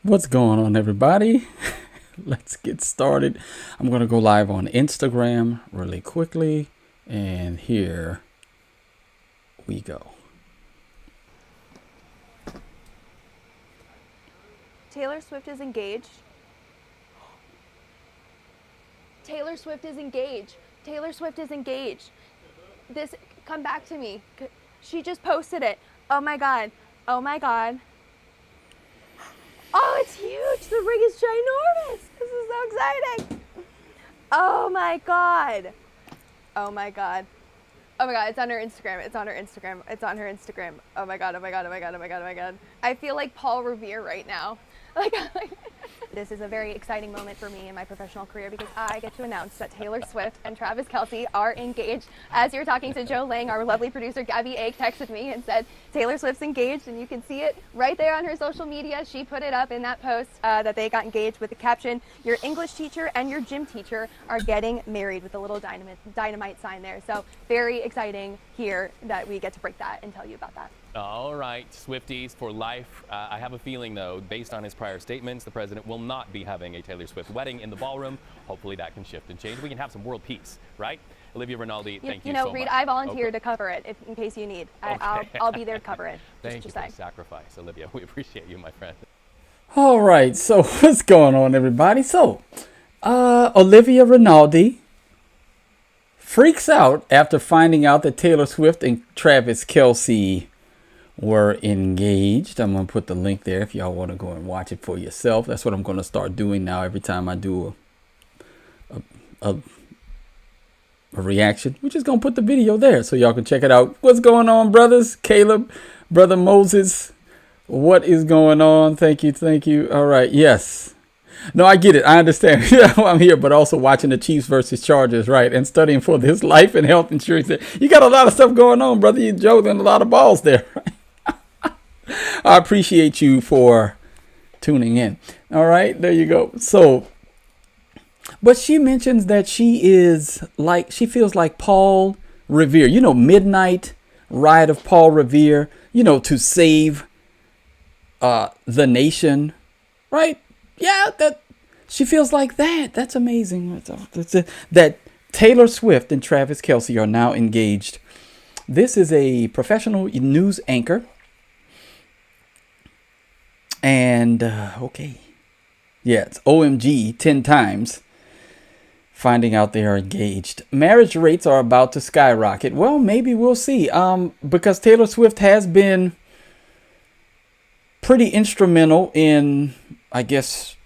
What's going on, everybody? Let's get started. I'm going to go live on Instagram really quickly. And here we go. Taylor Swift is engaged. Taylor Swift is engaged. Taylor Swift is engaged. Come back to me. She just posted it. Oh my God. Oh my God. Oh, it's huge. The ring is ginormous. This is so exciting. Oh my God. Oh my God. Oh my God, it's on her Instagram. It's on her Instagram. It's on her Instagram. Oh my God, oh my God, oh my God, oh my God, oh my God. I feel like Paul Revere right now. Like this is a very exciting moment for me in my professional career because I get to announce that Taylor Swift and Travis Kelce are engaged. As you're talking to Joe Lang, our lovely producer Gabby A texted me and said Taylor Swift's engaged, and you can see it right there on her social media. She put it up in that post that they got engaged with the caption, "Your English teacher and your gym teacher are getting married," with a little dynamite sign there. So very exciting here that we get to break that and tell you about that. All right, Swifties for life. I have a feeling, though, based on his prior statements, the president will not be having a Taylor Swift wedding in the ballroom. Hopefully that can shift and change. We can have some world peace, right? Olivia Rinaldi, thank you so much. Reed, I volunteer to cover it in case you need. Okay. I'll be there to cover it. Thank you for the sacrifice, Olivia. We appreciate you, my friend. All right. So what's going on, everybody? So Olivia Rinaldi freaks out after finding out that Taylor Swift and Travis Kelce were engaged. I'm going to put the link there if y'all want to go and watch it for yourself. That's what I'm going to start doing now every time I do a reaction. We're just going to put the video there so y'all can check it out. What's going on, brothers? Caleb, brother Moses, what is going on? Thank you. All right. Yes. No, I get it. I understand. I'm here, but also watching the Chiefs versus Chargers, right? And studying for this life and health insurance. You got a lot of stuff going on, brother. You juggling a lot of balls there, right? I appreciate you for tuning in. All right, there you go. So, but she mentions that she feels like Paul Revere, Midnight Ride of Paul Revere, to save the nation, right? Yeah, that she feels like that. That's amazing. That Taylor Swift and Travis Kelce are now engaged. This is a professional news anchor. And, okay. Yeah, it's OMG 10 times finding out they are engaged. Marriage rates are about to skyrocket. Well, maybe we'll see. Because Taylor Swift has been pretty instrumental in, I guess,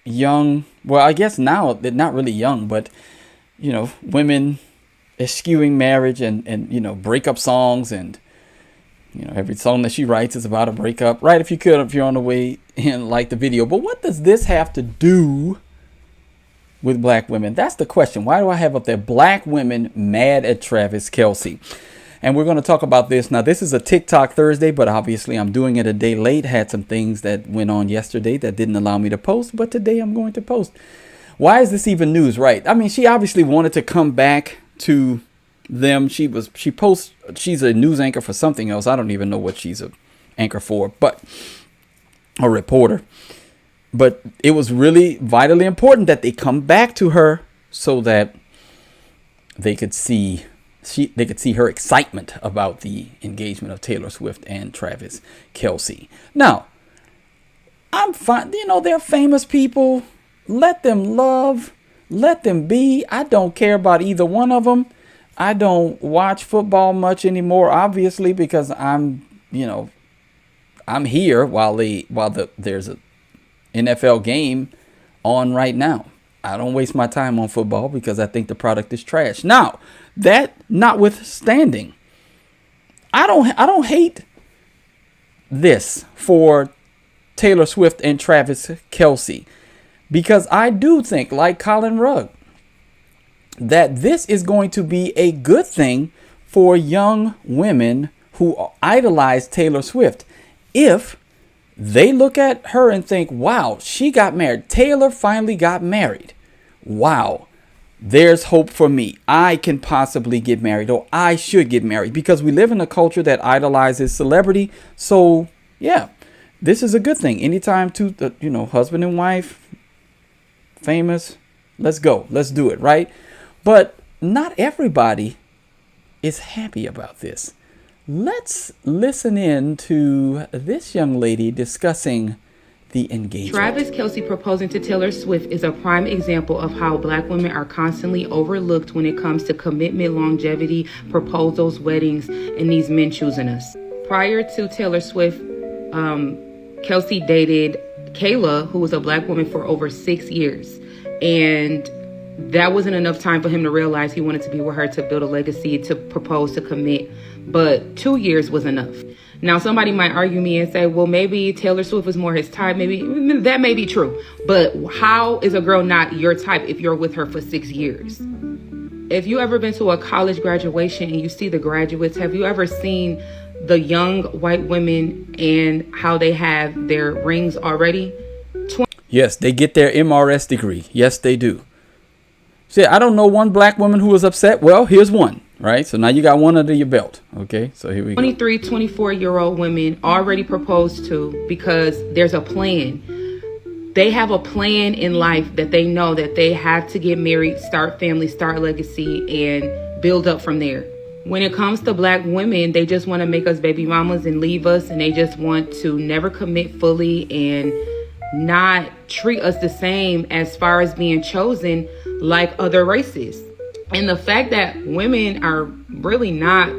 now they're not really young, but, women eschewing marriage and breakup songs and, every song that she writes is about a breakup. Right, if you're on the way in, like the video. But what does this have to do with black women? That's the question. Why do I have up there black women mad at Travis Kelce? And we're going to talk about this. Now, this is a TikTok Thursday, but obviously I'm doing it a day late. Had some things that went on yesterday that didn't allow me to post, but today I'm going to post. Why is this even news, right? I mean, she obviously wanted to come back to them. She's a news anchor for something else. I don't even know what she's an anchor for, but a reporter. But it was really vitally important that they come back to her so that they could see her excitement about the engagement of Taylor Swift and Travis Kelce. Now, I'm fine. They're famous people. Let them love. Let them be. I don't care about either one of them. I don't watch football much anymore, obviously, because I'm here while there's a NFL game on right now. I don't waste my time on football because I think the product is trash. Now, that notwithstanding, I don't hate this for Taylor Swift and Travis Kelce, because I do think, like Colin Rugg, that this is going to be a good thing for young women who idolize Taylor Swift. If they look at her and think, wow, she got married. Taylor finally got married. Wow, there's hope for me. I can possibly get married, or I should get married, because we live in a culture that idolizes celebrity. So, yeah, this is a good thing. Anytime two, husband and wife, famous, let's go, let's do it, right? But not everybody is happy about this. Let's listen in to this young lady discussing the engagement. Travis Kelce proposing to Taylor Swift is a prime example of how Black women are constantly overlooked when it comes to commitment, longevity, proposals, weddings, and these men choosing us. Prior to Taylor Swift, Kelce dated Kayla, who was a Black woman, for over 6 years. And that wasn't enough time for him to realize he wanted to be with her, to build a legacy, to propose, to commit. But 2 years was enough. Now, somebody might argue me and say, well, maybe Taylor Swift was more his type. Maybe that may be true. But how is a girl not your type if you're with her for 6 years? If you ever been to a college graduation and you see the graduates, have you ever seen the young white women and how they have their rings already? Yes, they get their MRS degree. Yes, they do. See, I don't know one Black woman who was upset. Well, here's one. Right. So now you got one under your belt. OK, so here we go. 23, 24-year-old women already proposed to because there's a plan. They have a plan in life that they know that they have to get married, start family, start legacy, and build up from there. When it comes to Black women, they just want to make us baby mamas and leave us. And they just want to never commit fully and not treat us the same as far as being chosen like other races. And the fact that women are really not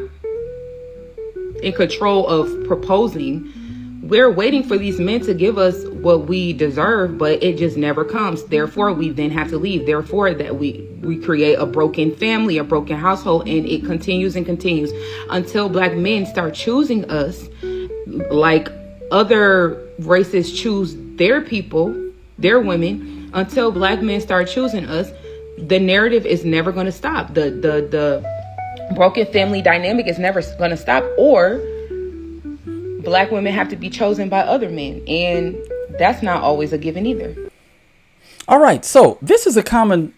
in control of proposing, we're waiting for these men to give us what we deserve, but it just never comes. Therefore, we then have to leave. Therefore, that we create a broken family, a broken household, and it continues and continues until Black men start choosing us like other races choose their people, their women. Until Black men start choosing us, the narrative is never going to stop. The broken family dynamic is never going to stop, or Black women have to be chosen by other men. And that's not always a given either. All right. So this is a common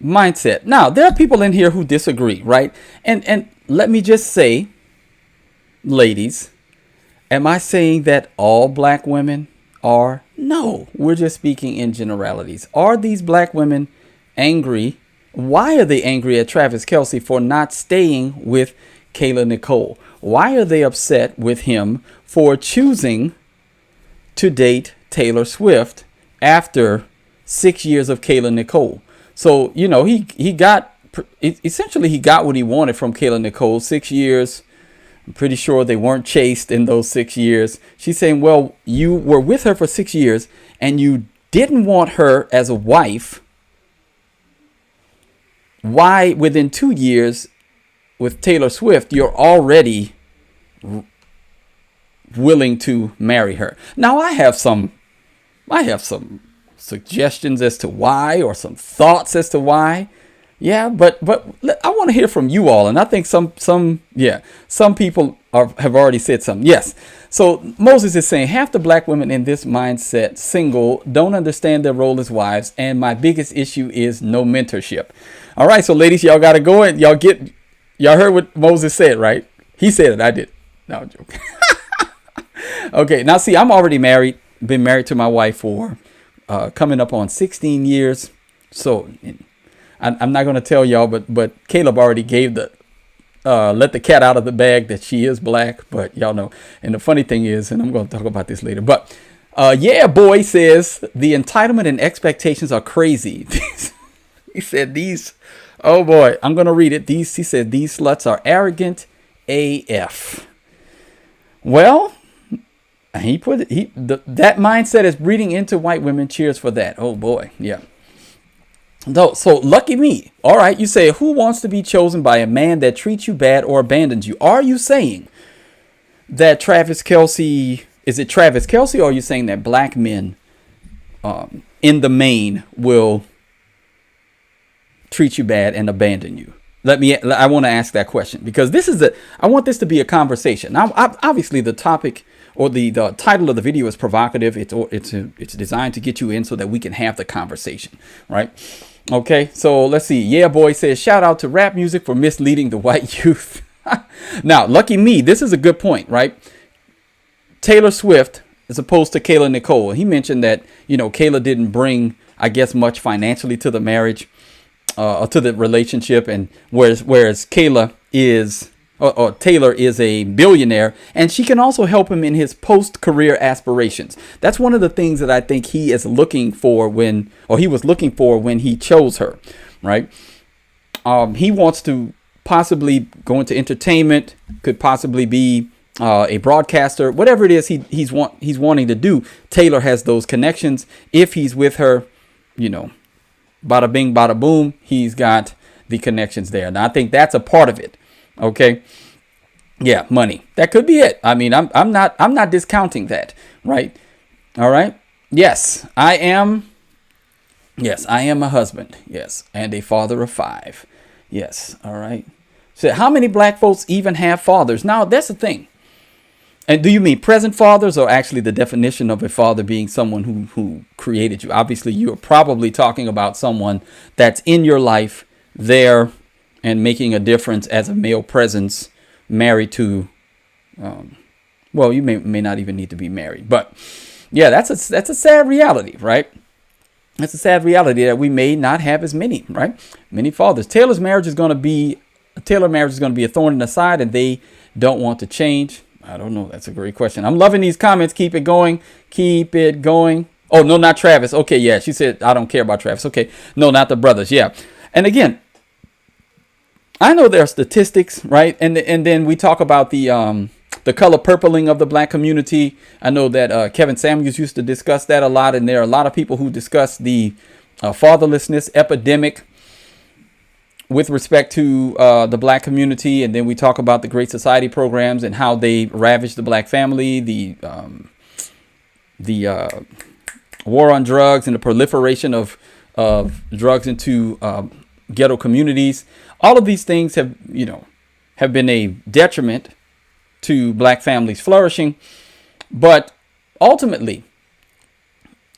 mindset. Now, there are people in here who disagree, right? And let me just say, ladies, am I saying that all Black women are? No, we're just speaking in generalities. Are these Black women angry? Why are they angry at Travis Kelce for not staying with Kayla Nicole? Why are they upset with him for choosing to date Taylor Swift after 6 years of Kayla Nicole? So, he got what he wanted from Kayla Nicole. 6 years. I'm pretty sure they weren't chaste in those 6 years. She's saying, well, you were with her for 6 years and you didn't want her as a wife. Why within 2 years with Taylor Swift, you're already willing to marry her? Now, I have some suggestions as to why, or some thoughts as to why. Yeah, but I want to hear from you all. And I think some people have already said something. Yes. So Moses is saying half the Black women in this mindset, single, don't understand their role as wives. And my biggest issue is no mentorship. All right. So ladies, y'all got to go and y'all heard what Moses said, right? He said it. I did. No, I'm joking. Okay. Now, see, I'm already married, been married to my wife for coming up on 16 years. So I'm not going to tell y'all, but Caleb already gave let the cat out of the bag that she is Black, but y'all know. And the funny thing is, and I'm going to talk about this later, but yeah, boy says the entitlement and expectations are crazy. He said oh boy, I'm going to read it. He said these sluts are arrogant AF. Well, he put it, that mindset is breeding into white women. Cheers for that. Oh boy. Yeah. So lucky me. All right. You say, who wants to be chosen by a man that treats you bad or abandons you? Are you saying that Travis Kelce, is it Travis Kelce, or are you saying that Black men in the main will treat you bad and abandon you? I want to ask that question, because I want this to be a conversation. Now, obviously the topic or the title of the video is provocative. It's designed to get you in so that we can have the conversation, right? Okay, so let's see. Yeah, boy says, shout out to rap music for misleading the white youth. Now, lucky me, this is a good point, right? Taylor Swift as opposed to Kayla Nicole. He mentioned that, Kayla didn't bring, I guess, much financially to the marriage, or to the relationship. And whereas Kayla is, or Taylor is a billionaire, and she can also help him in his post-career aspirations. That's one of the things that I think he is looking for he was looking for when he chose her, right? He wants to possibly go into entertainment, could possibly be a broadcaster, whatever it is he's wanting to do. Taylor has those connections. If he's with her, bada bing, bada boom, he's got the connections there. Now I think that's a part of it. Okay. Yeah, money. That could be it. I mean, I'm not discounting that, right? All right. Yes, I am a husband. Yes, and a father of 5. Yes. All right. So how many black folks even have fathers? Now, that's the thing. And do you mean present fathers, or actually the definition of a father being someone who created you? Obviously, you're probably talking about someone that's in your life there and making a difference as a male presence, married to, you may not even need to be married. But yeah, that's a sad reality, right? That's a sad reality that we may not have as many, right? Many fathers. Taylor's marriage is going to be a thorn in the side, and they don't want to change. I don't know. That's a great question. I'm loving these comments. Keep it going. Keep it going. Oh, no, not Travis. Okay, yeah. She said, I don't care about Travis. Okay. No, not the brothers. Yeah. And again, I know there are statistics, right? And then we talk about the color purpling of the black community. I know that Kevin Samuels used to discuss that a lot. And there are a lot of people who discuss the fatherlessness epidemic with respect to the black community. And then we talk about the Great Society programs and how they ravaged the black family, the war on drugs and the proliferation of drugs into ghetto communities. All of these things have been a detriment to black families flourishing. But ultimately,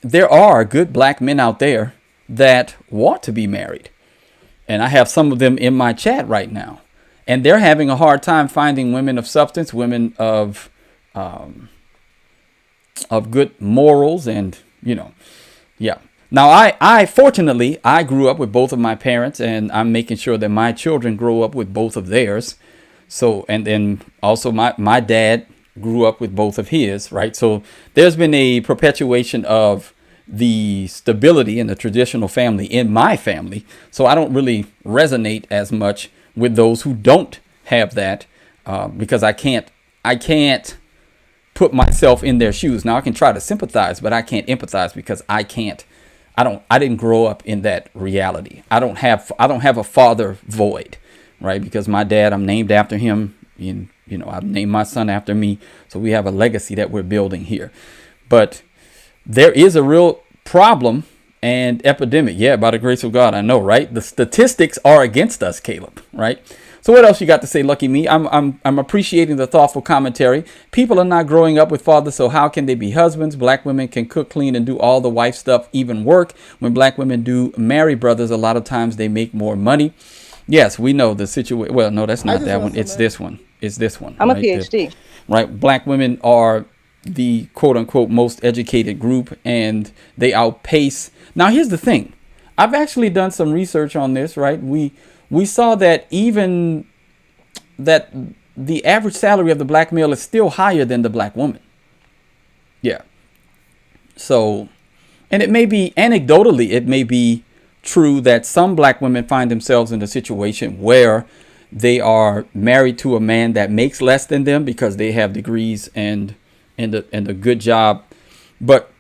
there are good black men out there that want to be married. And I have some of them in my chat right now, and they're having a hard time finding women of substance, women of good morals, and yeah. Now, I fortunately, I grew up with both of my parents, and I'm making sure that my children grow up with both of theirs. So, and then also my dad grew up with both of his, right? So there's been a perpetuation of the stability in the traditional family in my family. So I don't really resonate as much with those who don't have that, because I can't put myself in their shoes. Now I can try to sympathize, but I can't empathize because I didn't grow up in that reality. I don't have a father void, right? Because my dad, I'm named after him. I've named my son after me. So we have a legacy that we're building here. But there is a real problem and epidemic. Yeah, by the grace of God, I know, right? The statistics are against us, Caleb, right? So what else you got to say, lucky me? I'm appreciating the thoughtful commentary. People are not growing up with fathers, so how can they be husbands? Black women can cook, clean, and do all the wife stuff, even work. When black women do marry brothers, a lot of times they make more money. Yes, we know the situation. Well, no, that's not that one. It's this one. It's this one. I'm a PhD. Right. Black women are the quote unquote most educated group, and they outpace. Now, here's the thing. I've actually done some research on this, right? We saw that even that the average salary of the black male is still higher than the black woman. Yeah. So, and it may be anecdotally, it may be true that some black women find themselves in a situation where they are married to a man that makes less than them because they have degrees and a good job. But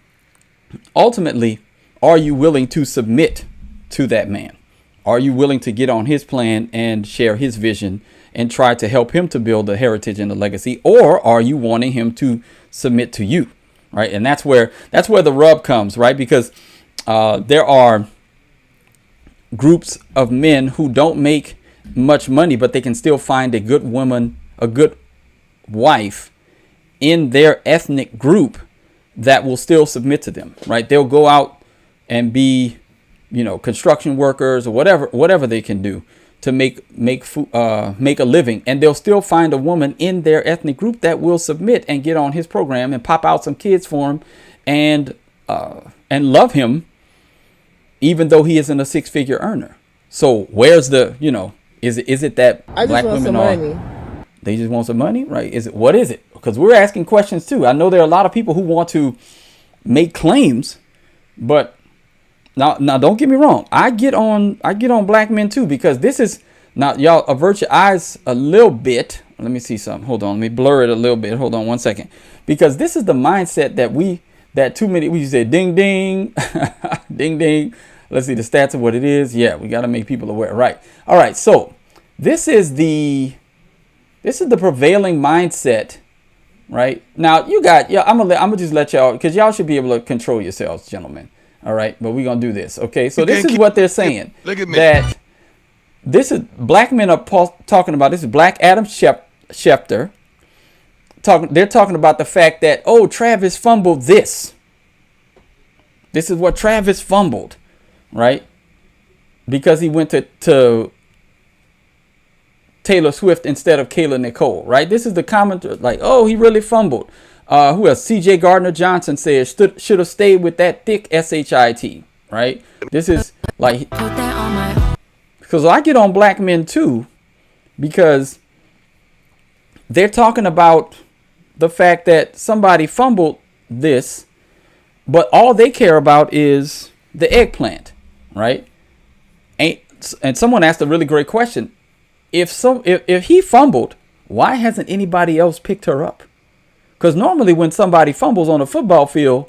ultimately, are you willing to submit to that man? Are you willing to get on his plan and share his vision and try to help him to build a heritage and a legacy? Or are you wanting him to submit to you? Right. And that's where the rub comes. Right. Because there are groups of men who don't make much money, but they can still find a good woman, a good wife in their ethnic group that will still submit to them. Right. They'll go out and be, construction workers or whatever they can do to make a living, and they'll still find a woman in their ethnic group that will submit and get on his program and pop out some kids for him and love him, even though he isn't a six-figure earner. So where's the, is it that I black just want women some are, money. they just want some money, right? What is it? Because we're asking questions too. I know there are a lot of people who want to make claims, but now don't get me wrong. I get on black men too, because this is now, y'all avert your eyes a little bit. Let me see something. Hold on. Let me blur it a little bit. Hold on 1 second. Because this is the mindset that too many, we say ding, ding, ding, ding. Let's see the stats of what it is. Yeah, we got to make people aware. Right. All right. So this is the prevailing mindset. Right now, I'm gonna just let y'all, because y'all should be able to control yourselves, gentlemen. All right. But we're going to do this. OK, so this is what they're saying. Look at me. That this is black men are talking about. This is Black Adam Schefter. They're talking about the fact that, oh, Travis fumbled this. This is what Travis fumbled, right? Because he went to Taylor Swift instead of Kayla Nicole, right? This is the commenter, like, oh, he really fumbled. Who else? C.J. Gardner-Johnson says should have stayed with that thick shit, right? This is like, because I get on black men too, because they're talking about the fact that somebody fumbled this, but all they care about is the eggplant, right? And someone asked a really great question. If he fumbled, why hasn't anybody else picked her up? Because normally when somebody fumbles on a football field,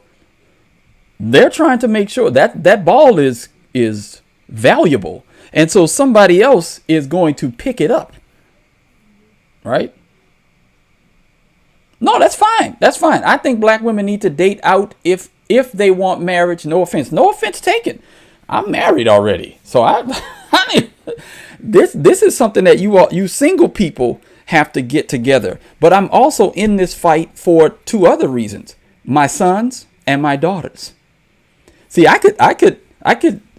they're trying to make sure that ball is valuable. And so somebody else is going to pick it up. Right? No, that's fine. That's fine. I think black women need to date out if they want marriage. No offense. No offense taken. I'm married already. So this is something that you single people have to get together. But I'm also in this fight for two other reasons. My sons and my daughters. See, I could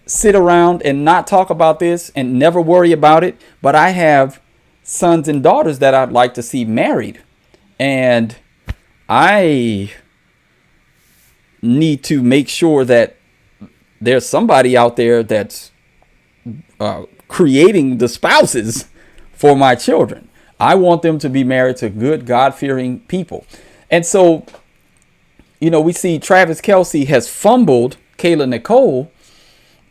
sit around and not talk about this and never worry about it, but I have sons and daughters that I'd like to see married, and I need to make sure that there's somebody out there that's creating the spouses for my children. I want them to be married to good, God-fearing people. And so, we see Travis Kelce has fumbled Kayla Nicole.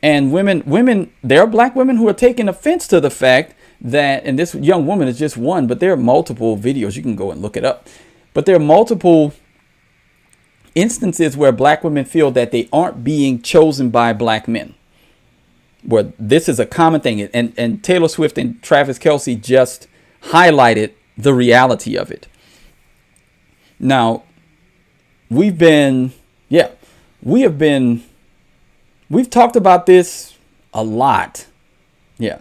And women, there are black women who are taking offense to the fact that, and this young woman is just one, but there are multiple videos. You can go and look it up. But there are multiple instances where black women feel that they aren't being chosen by black men. Where this is a common thing. And Taylor Swift and Travis Kelce just highlighted the reality of it. Now, we've talked about this a lot. Yeah.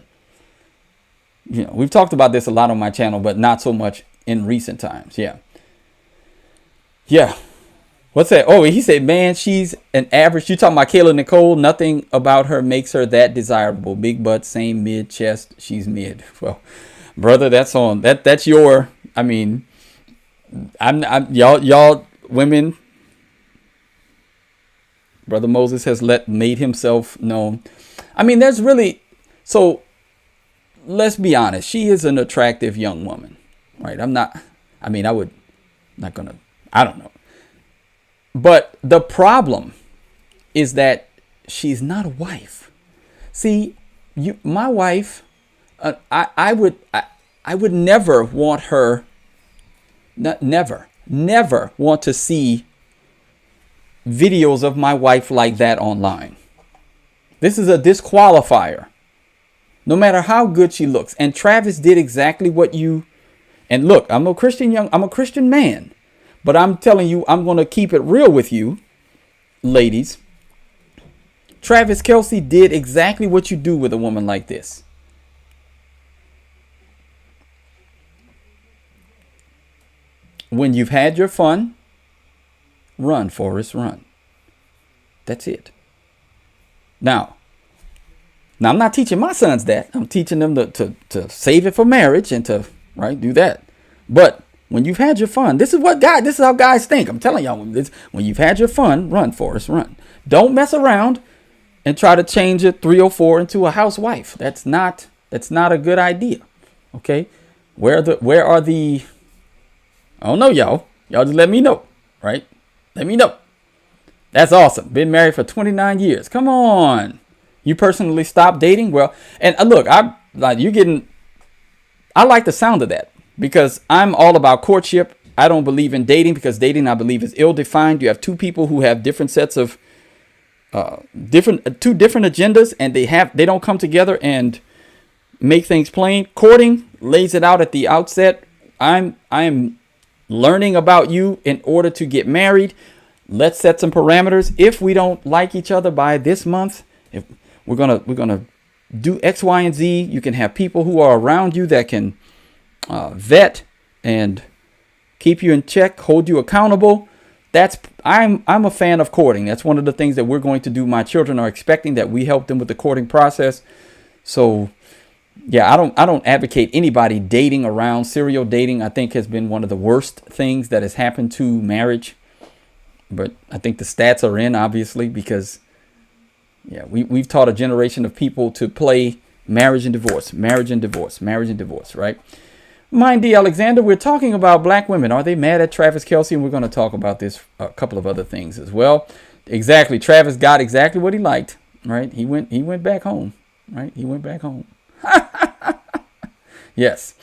We've talked about this a lot on my channel, but not so much in recent times. Yeah. Yeah. What's that? Oh, he said, man, she's an average. You talking about Kayla Nicole? Nothing about her makes her that desirable. Big butt, same mid chest. She's mid. Well, brother, that's your, I'm y'all women. Brother Moses has made himself known. There's really, so let's be honest. She is an attractive young woman, right? I don't know. But the problem is that she's not a wife. See, my wife, I would never want her, never want to see videos of my wife like that online. This is a disqualifier. No matter how good she looks. And Travis did exactly what and look, I'm a Christian man. But I'm telling you, I'm going to keep it real with you, ladies. Travis Kelce did exactly what you do with a woman like this. When you've had your fun, run, Forrest, run. That's it. Now, Now, I'm not teaching my sons that. I'm teaching them to save it for marriage and to, right, do that. But when you've had your fun, this is how guys think. I'm telling y'all, when you've had your fun, run, Forrest, run. Don't mess around and try to change a 304 into a housewife. That's not a good idea. Okay? Where are the, I don't know, y'all. Y'all just let me know, right? Let me know. That's awesome. Been married for 29 years. Come on. You personally stopped dating? Well, and look, I like the sound of that because I'm all about courtship. I don't believe in dating because dating, I believe, is ill-defined. You have two people who have different sets of two different agendas, and they don't come together and make things plain. Courting lays it out at the outset. I'm learning about you in order to get married. Let's set some parameters. If we don't like each other by this month, if we're gonna do X, Y, and Z, you can have people who are around you that can vet and keep you in check, hold you accountable. I'm a fan of courting. That's one of the things that we're going to do. My children are expecting that we help them with the courting process. So yeah, I don't advocate anybody dating around. Serial dating, I think, has been one of the worst things that has happened to marriage. But I think the stats are in, obviously, because yeah, we've taught a generation of people to play marriage and divorce, marriage and divorce, marriage and divorce, right? Mind D. Alexander, we're talking about black women. Are they mad at Travis Kelce? And we're going to talk about this, a couple of other things as well. Exactly. Travis got exactly what he liked, right? He went back home, right? He went back home. Yes.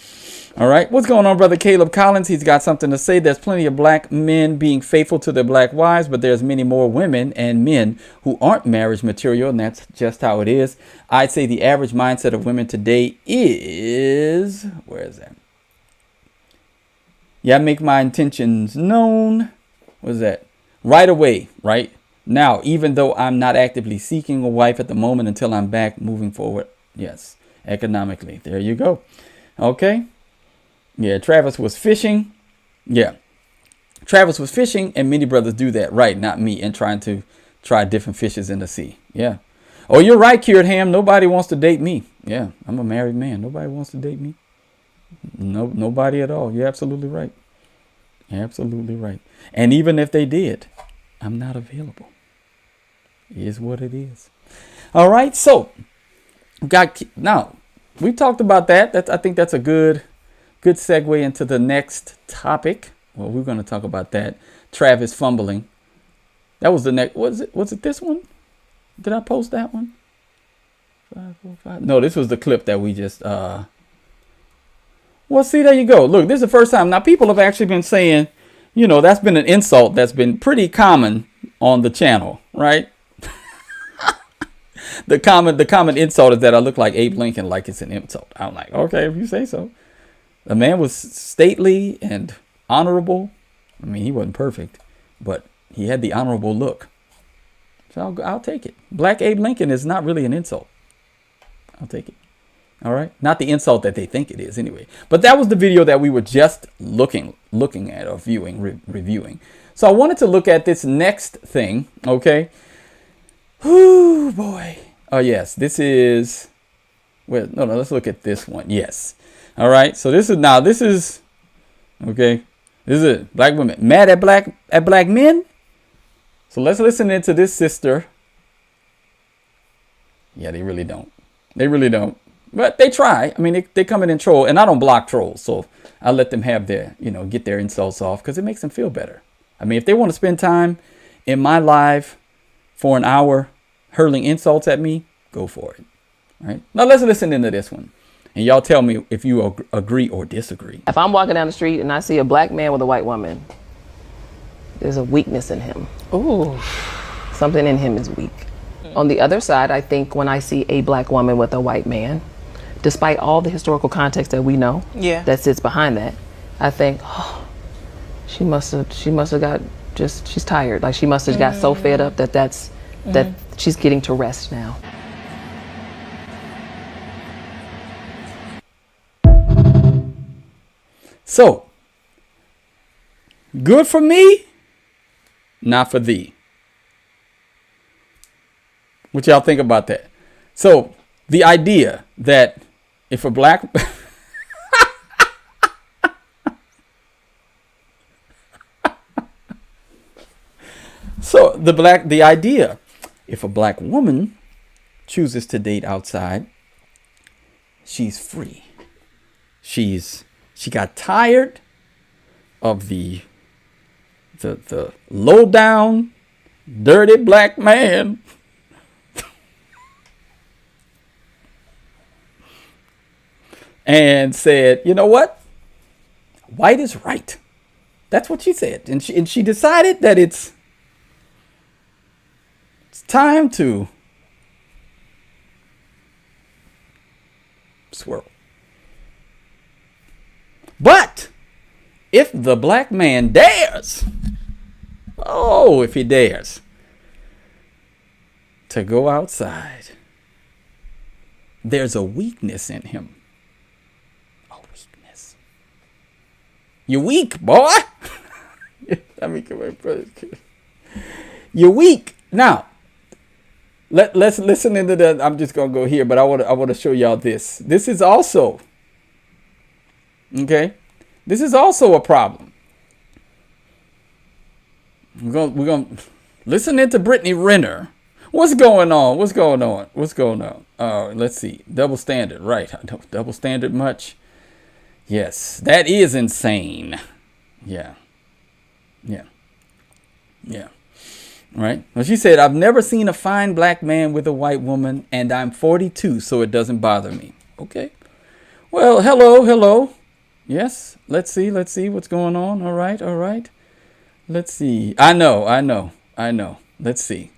All right. What's going on, brother Caleb Collins? He's got something to say. There's plenty of black men being faithful to their black wives, but there's many more women and men who aren't marriage material, and that's just how it is. I'd say the average mindset of women today is, where is that? Yeah, I make my intentions known. What is that? Right away, right? Now, even though I'm not actively seeking a wife at the moment until I'm back moving forward. Yes, economically. There you go. Okay. Yeah, Travis was fishing. Yeah. Travis was fishing, and many brothers do that. Right, not me, and trying to try different fishes in the sea. Yeah. Oh, you're right, Cured Ham. Nobody wants to date me. Yeah, I'm a married man. Nobody wants to date me. No, nobody at all. You're absolutely right. Absolutely right. And even if they did, I'm not available. It is what it is. All right. So now we talked about that. I think that's a good segue into the next topic. Well, we're going to talk about that. Travis fumbling. That was the next. Was it this one? Did I post that one? 5, 4, 5. No, this was the clip that we just well, see, there you go. Look, this is the first time. Now, people have actually been saying, that's been an insult that's been pretty common on the channel, right? The common insult is that I look like Abe Lincoln, like it's an insult. I'm like, okay, if you say so. The man was stately and honorable. I mean, he wasn't perfect, but he had the honorable look. So I'll take it. Black Abe Lincoln is not really an insult. I'll take it. All right. Not the insult that they think it is anyway. But that was the video that we were just looking at or reviewing. So I wanted to look at this next thing. Okay. Whoo, boy. Oh, yes. This is. Well, no. Let's look at this one. Yes. All right. So this is. Okay. This is it. Black women mad at black men. So let's listen into this sister. Yeah, they really don't. They really don't. But they try. I mean, they come in and troll, and I don't block trolls. So I let them have their, get their insults off because it makes them feel better. I mean, if they want to spend time in my live for an hour hurling insults at me, go for it. All right. Now let's listen into this one. And y'all tell me if you agree or disagree. If I'm walking down the street and I see a black man with a white woman, there's a weakness in him. Ooh. Something in him is weak. On the other side, I think when I see a black woman with a white man, despite all the historical context that we know that sits behind that, I think, oh, she must have got she's tired. Like she must have got so fed up that she's getting to rest now. So, good for me, not for thee. What y'all think about that? So, the idea that if a black so the idea, if a black woman chooses to date outside, she's free. She got tired of the low down, dirty black man and said, you know what? White is right. That's what she said. And she decided that it's time to swirl. But if the black man dares, if he dares to go outside, there's a weakness in him. A weakness. You're weak, boy. I mean, come on, brother. You're weak. Now, let's listen into that. I'm just gonna go here, but I want to show y'all this. This is also okay. This is also a problem. We're gonna listen into Brittany Renner. What's going on? What's going on? Let's see. Double standard, right? Double standard much? Yes, that is insane. Yeah. Right? Well, she said, I've never seen a fine black man with a white woman, and I'm 42, so it doesn't bother me. Okay. Well, hello. Yes. Let's see what's going on. All right. Let's see. I know. Let's see.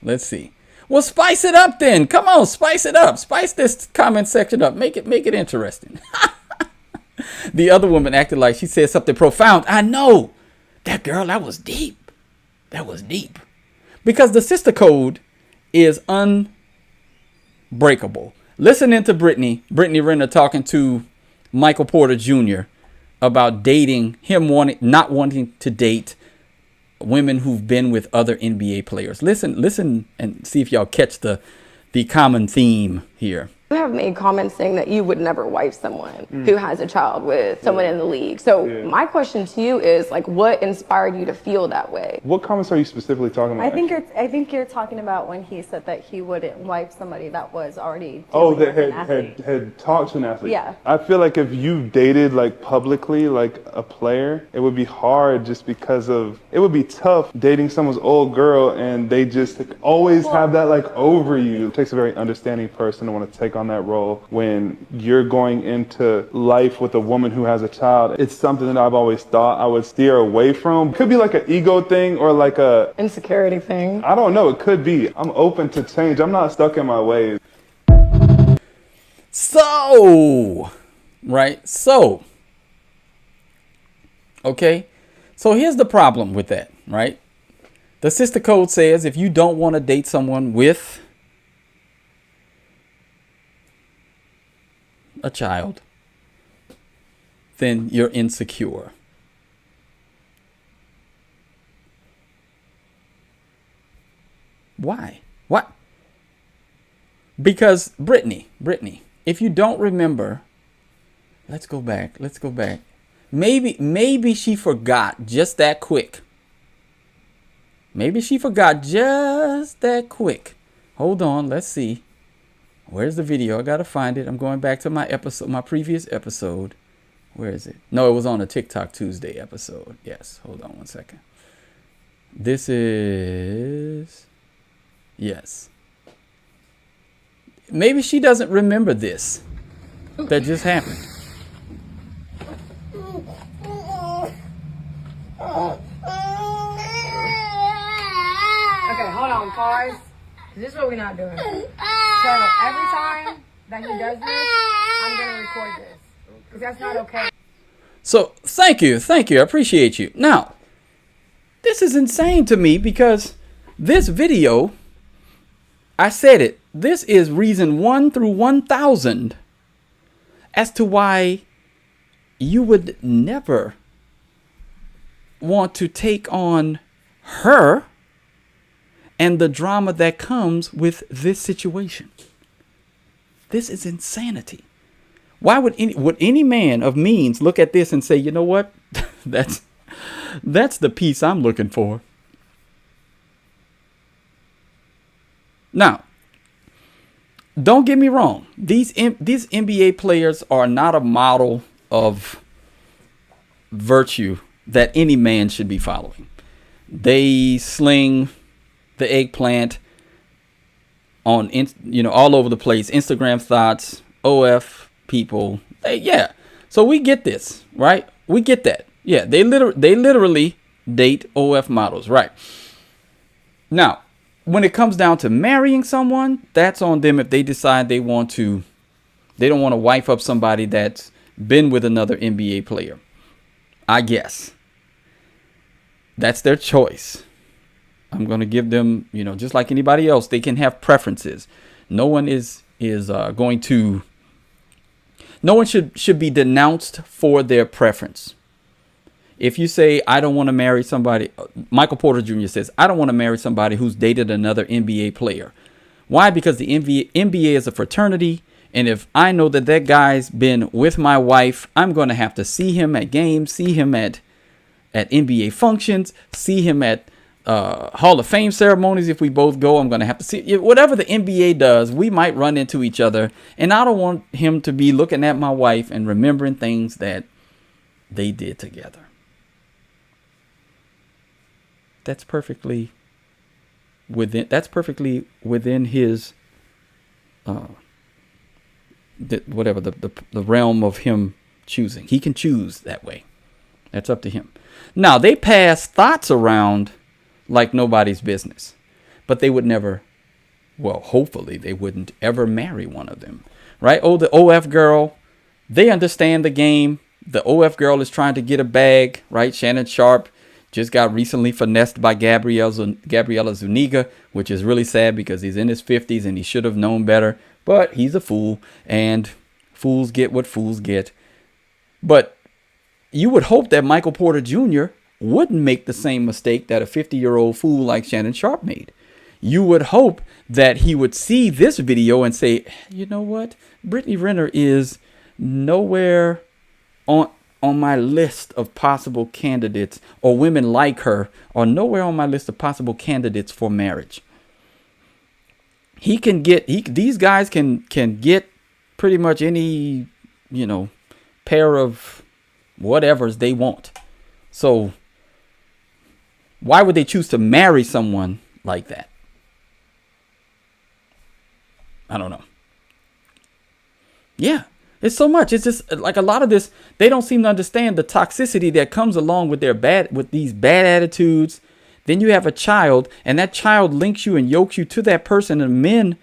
Well, spice it up then. Come on, spice it up. Spice this comment section up. Make it interesting. The other woman acted like she said something profound. I know. That was deep. Because the sister code is unbreakable. Listening to Brittany Renner talking to Michael Porter Jr. about dating, him not wanting to date women who've been with other NBA players. Listen and see if y'all catch the common theme here. You have made comments saying that you would never wife someone who has a child with someone in the league. So my question to you is, like, what inspired you to feel that way? What comments are you specifically talking about? I think you're talking about when he said that he wouldn't wife somebody that was already that had talked to an athlete. Yeah. I feel like if you dated like publicly like a player, it would be hard just because it would be tough dating someone's old girl and they just always have that like over you. It takes a very understanding person to want to take on that role when you're going into life with a woman who has a child. It's something that I've always thought I would steer away from. Could be like an ego thing or like a Insecurity thing. I don't know. It could be. I'm open to change. I'm not stuck in my ways. Okay. So here's the problem with that, right? The sister code says if you don't want to date someone with a child, then you're insecure. Why? What? Because Brittany, if you don't remember, let's go back. Maybe she forgot just that quick. Hold on, let's see. Where's the video? I gotta find it. I'm going back to my previous episode. Where is it? No, it was on a TikTok Tuesday episode. Yes, hold on one second. This is... Yes. Maybe she doesn't remember this. That just happened. Okay, hold on, pause. This is what we're not doing. So every time that he does this, I'm going to record this. Because that's not okay. So, thank you. I appreciate you. Now, this is insane to me because this video, I said it, this is reason 1 through 1,000 as to why you would never want to take on her and the drama that comes with this situation. This is insanity. Why would any man of means look at this and say, you know what? that's the peace I'm looking for. Now, don't get me wrong. These NBA players are not a model of virtue that any man should be following. They sling the eggplant on, all over the place. Instagram thoughts, OF people. Yeah. So we get this, right? We get that. Yeah. They literally date OF models, right? Now, when it comes down to marrying someone, that's on them if they decide they don't want to wife up somebody that's been with another NBA player. I guess that's their choice. I'm going to give them, just like anybody else, they can have preferences. No one should be denounced for their preference. If you say, I don't want to marry somebody, Michael Porter Jr. says, I don't want to marry somebody who's dated another NBA player. Why? Because the NBA is a fraternity. And if I know that guy's been with my wife, I'm going to have to see him at games, see him at NBA functions, see him at Hall of Fame ceremonies. If we both go, I'm going to have to see whatever the NBA does. We might run into each other. And I don't want him to be looking at my wife and remembering things that they did together. That's perfectly within his the realm of him choosing. He can choose that way. That's up to him. Now, they pass thoughts around like nobody's business, but they would never, hopefully they wouldn't ever marry one of them, right? Oh, the OF girl, they understand the game. The OF girl is trying to get a bag, right? Shannon Sharp just got recently finessed by Gabriela Zuniga, which is really sad because he's in his 50s and he should have known better. But he's a fool, and fools get what fools get. But you would hope that Michael Porter Jr. wouldn't make the same mistake that a 50-year-old fool like Shannon Sharp made. You would hope that he would see this video and say, you know what? Brittany Renner is nowhere on my list of possible candidates, or women like her are nowhere on my list of possible candidates for marriage. These guys can get pretty much any, pair of whatevers they want. So why would they choose to marry someone like that? I don't know. Yeah. It's so much. It's just like a lot of this. They don't seem to understand the toxicity that comes along with these bad attitudes. Then you have a child, and that child links you and yokes you to that person. And men,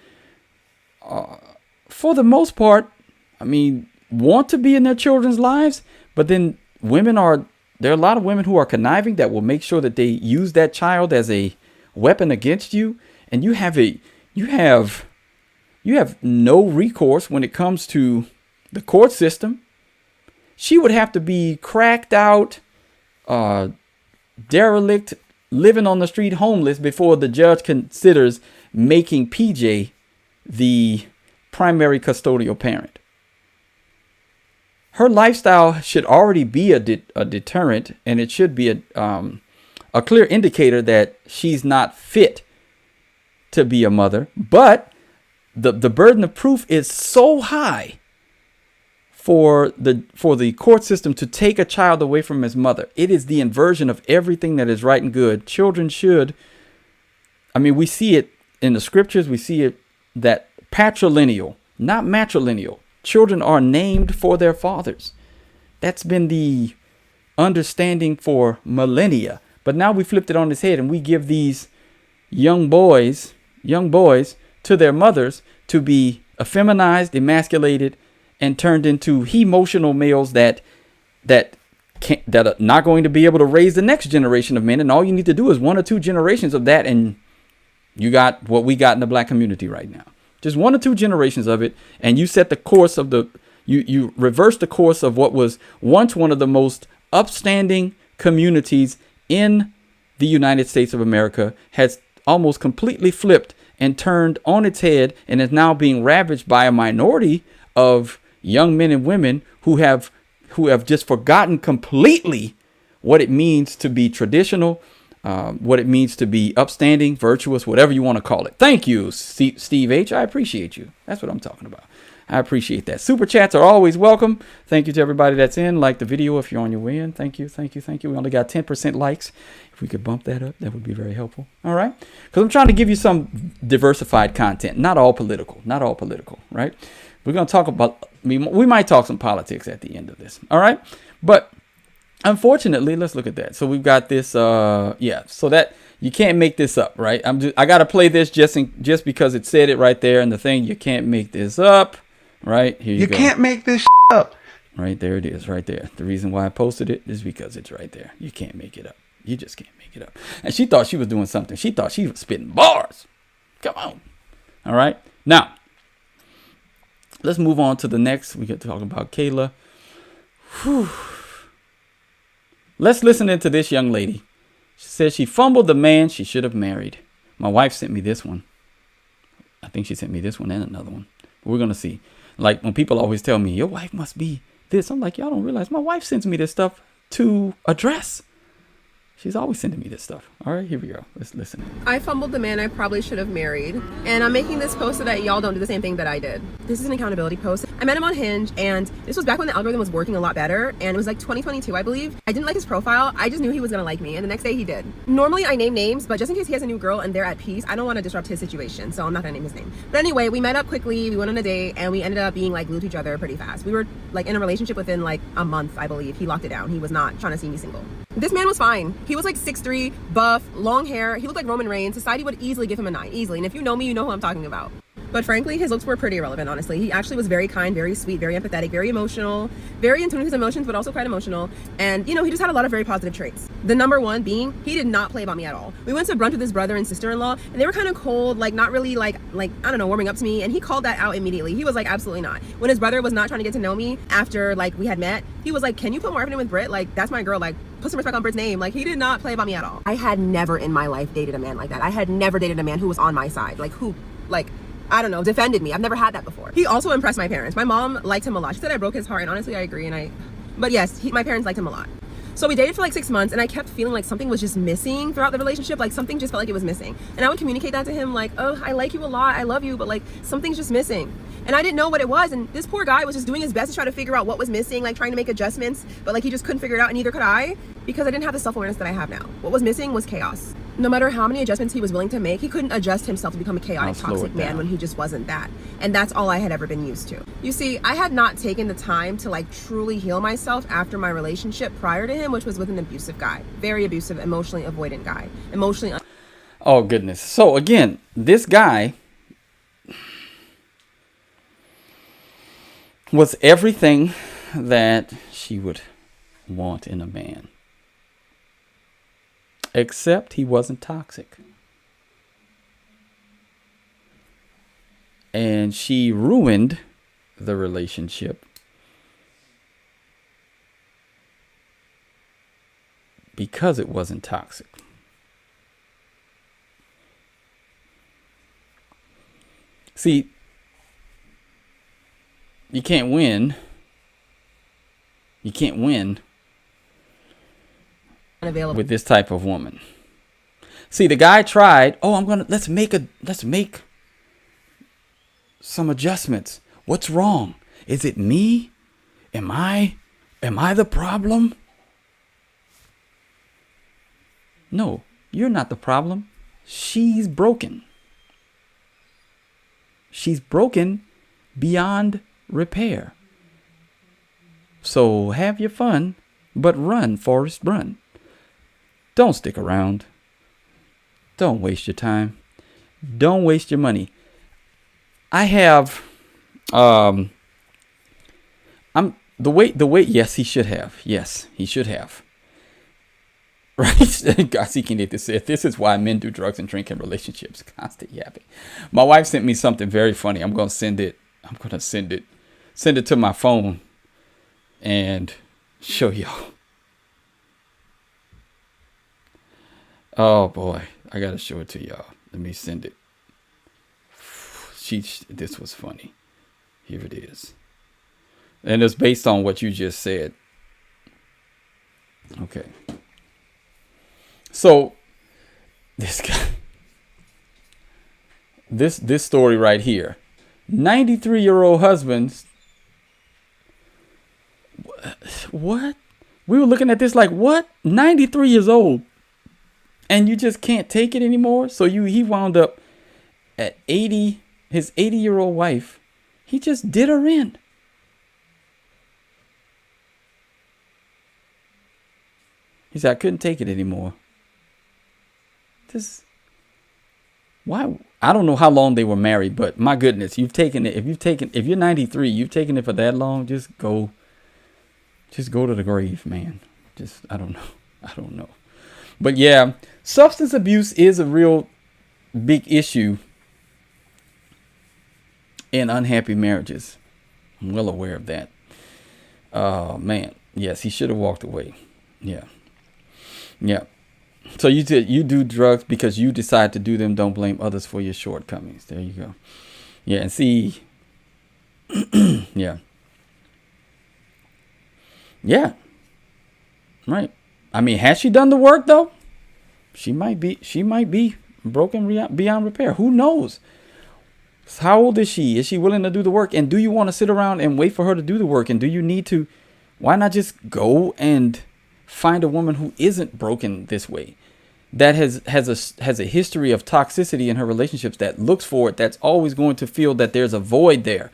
for the most part, want to be in their children's lives. But then there are a lot of women who are conniving that will make sure that they use that child as a weapon against you. And you have no recourse when it comes to the court system. She would have to be cracked out, derelict, living on the street, homeless, before the judge considers making PJ the primary custodial parent. Her lifestyle should already be a deterrent, and it should be a clear indicator that she's not fit to be a mother. But the burden of proof is so high for the court system to take a child away from his mother. It is the inversion of everything that is right and good. Children should, we see it in the scriptures. We see it that patrilineal, not matrilineal. Children are named for their fathers. That's been the understanding for millennia. But now we flipped it on its head, and we give these young boys to their mothers to be effeminized, emasculated, and turned into emotional males that are not going to be able to raise the next generation of men. And all you need to do is 1 or 2 generations of that, and you got what we got in the black community right now. Just 1 or 2 generations of it, and you set the course of you reverse the course of what was once one of the most upstanding communities in the United States of America. Has almost completely flipped and turned on its head and is now being ravaged by a minority of young men and women who have just forgotten completely what it means to be traditional, what it means to be upstanding, virtuous, whatever you want to call it. Thank you, Steve H. I appreciate you. That's what I'm talking about. I appreciate that. Super chats are always welcome. Thank you to everybody that's in. Like the video if you're on your way in. Thank you. We only got 10% likes. If we could bump that up, that would be very helpful. All right. Because I'm trying to give you some diversified content. Not all political, right? We're going to talk about, we might talk some politics at the end of this. All right. But unfortunately, let's look at that. So we've got this, so that you can't make this up, right? I got to play this just because it said it right there in the thing. You can't make this up. Right here you go. Can't make this up. Right there it is, right there. The reason why I posted it is because it's right there. You can't make it up. You just can't make it up. And she thought she was doing something. She thought she was spitting bars. Come on. All right. Now, let's move on to the next. We get to talk about Kayla. Whew. Let's listen into this young lady. She says she fumbled the man she should have married. My wife sent me this one. I think she sent me this one and another one. We're going to see. Like when people always tell me, your wife must be this. I'm like, y'all don't realize my wife sends me this stuff to address. She's always sending me this stuff. All right, here we go. Let's listen. I fumbled the man I probably should have married. And I'm making this post so that y'all don't do the same thing that I did. This is an accountability post. I met him on Hinge, and this was back when the algorithm was working a lot better. And it was like 2022, I believe. I didn't like his profile. I just knew he was gonna like me. And the next day he did. Normally I name names, but just in case he has a new girl and they're at peace, I don't want to disrupt his situation. So I'm not gonna name his name. But anyway, we met up quickly. We went on a date, and we ended up being like glued to each other pretty fast. We were like in a relationship within like a month, I believe. He locked it down. He was not trying to see me single. This man was fine. He was like 6'3", buff, long hair. He looked like Roman Reigns. Society would easily give him a 9, easily. And if you know me, you know who I'm talking about. But frankly, his looks were pretty irrelevant, honestly. He actually was very kind, very sweet, very empathetic, very emotional, very in tune with his emotions, but also quite emotional. And, you know, he just had a lot of very positive traits. The number one being, he did not play about me at all. We went to brunch with his brother and sister-in-law, and they were kind of cold, like not really like, I don't know, warming up to me. And he called that out immediately. He was like, absolutely not. When his brother was not trying to get to know me after like we had met, he was like, can you put more effort in with Britt? Like, that's my girl. Like, put some respect on Britt's name. Like, he did not play about me at all. I had never in my life dated a man like that. I had never dated a man who was on my side. Like, who, like, I don't know, defended me. I've never had that before. He also impressed my parents. My mom liked him a lot. She said I broke his heart, and honestly, I agree. But yes, my parents liked him a lot. So we dated for like 6 months, and I kept feeling like something was just missing throughout the relationship. Like something just felt like it was missing. And I would communicate that to him like, oh, I like you a lot. I love you, but like something's just missing. And I didn't know what it was. And this poor guy was just doing his best to try to figure out what was missing, like trying to make adjustments, but like he just couldn't figure it out, and neither could I, because I didn't have the self-awareness that I have now. What was missing was chaos. No matter how many adjustments he was willing to make, he couldn't adjust himself to become a chaotic, toxic man when he just wasn't that. And that's all I had ever been used to. You see, I had not taken the time to like truly heal myself after my relationship prior to him, which was with an abusive guy. Very abusive, emotionally avoidant guy. Oh, goodness. So again, this guy was everything that she would want in a man. Except he wasn't toxic. And she ruined the relationship because it wasn't toxic. See, you can't win. You can't win with this type of woman. See, the guy tried, let's make some adjustments. What's wrong? Is it me? Am I the problem? No, you're not the problem. She's broken. She's broken beyond repair. So have your fun, but run, Forrest, run. Don't stick around. Don't waste your time. Don't waste your money. I have, the way, yes, he should have. Yes, he should have. Right? God seeking it to say, this is why men do drugs and drink in relationships. Constant yapping. My wife sent me something very funny. I'm going to send it to my phone and show y'all. Oh boy, I gotta show it to y'all. Let me send it. This was funny. Here it is. And it's based on what you just said. Okay. So this guy, this story right here, 93-year-old husband. What? We were looking at this like, what? 93 years old, and you just can't take it anymore. So he wound up at 80. His 80-year-old wife, he just did her in. He said, I couldn't take it anymore. Why? I don't know how long they were married, but my goodness, you've taken it. If you're 93, you've taken it for that long, just go to the grave, man. I don't know. But yeah, substance abuse is a real big issue in unhappy marriages. I'm well aware of that. Oh man. Yes, he should have walked away. Yeah. So you do drugs because you decide to do them. Don't blame others for your shortcomings. There you go. Yeah, and see. Yeah. Right. I mean, has she done the work though? She might be broken beyond repair. Who knows? How old is she? Is she willing to do the work? And do you want to sit around and wait for her to do the work? And do you need to? Why not just go and find a woman who isn't broken this way, that has a history of toxicity in her relationships, that looks for it, that's always going to feel that there's a void there.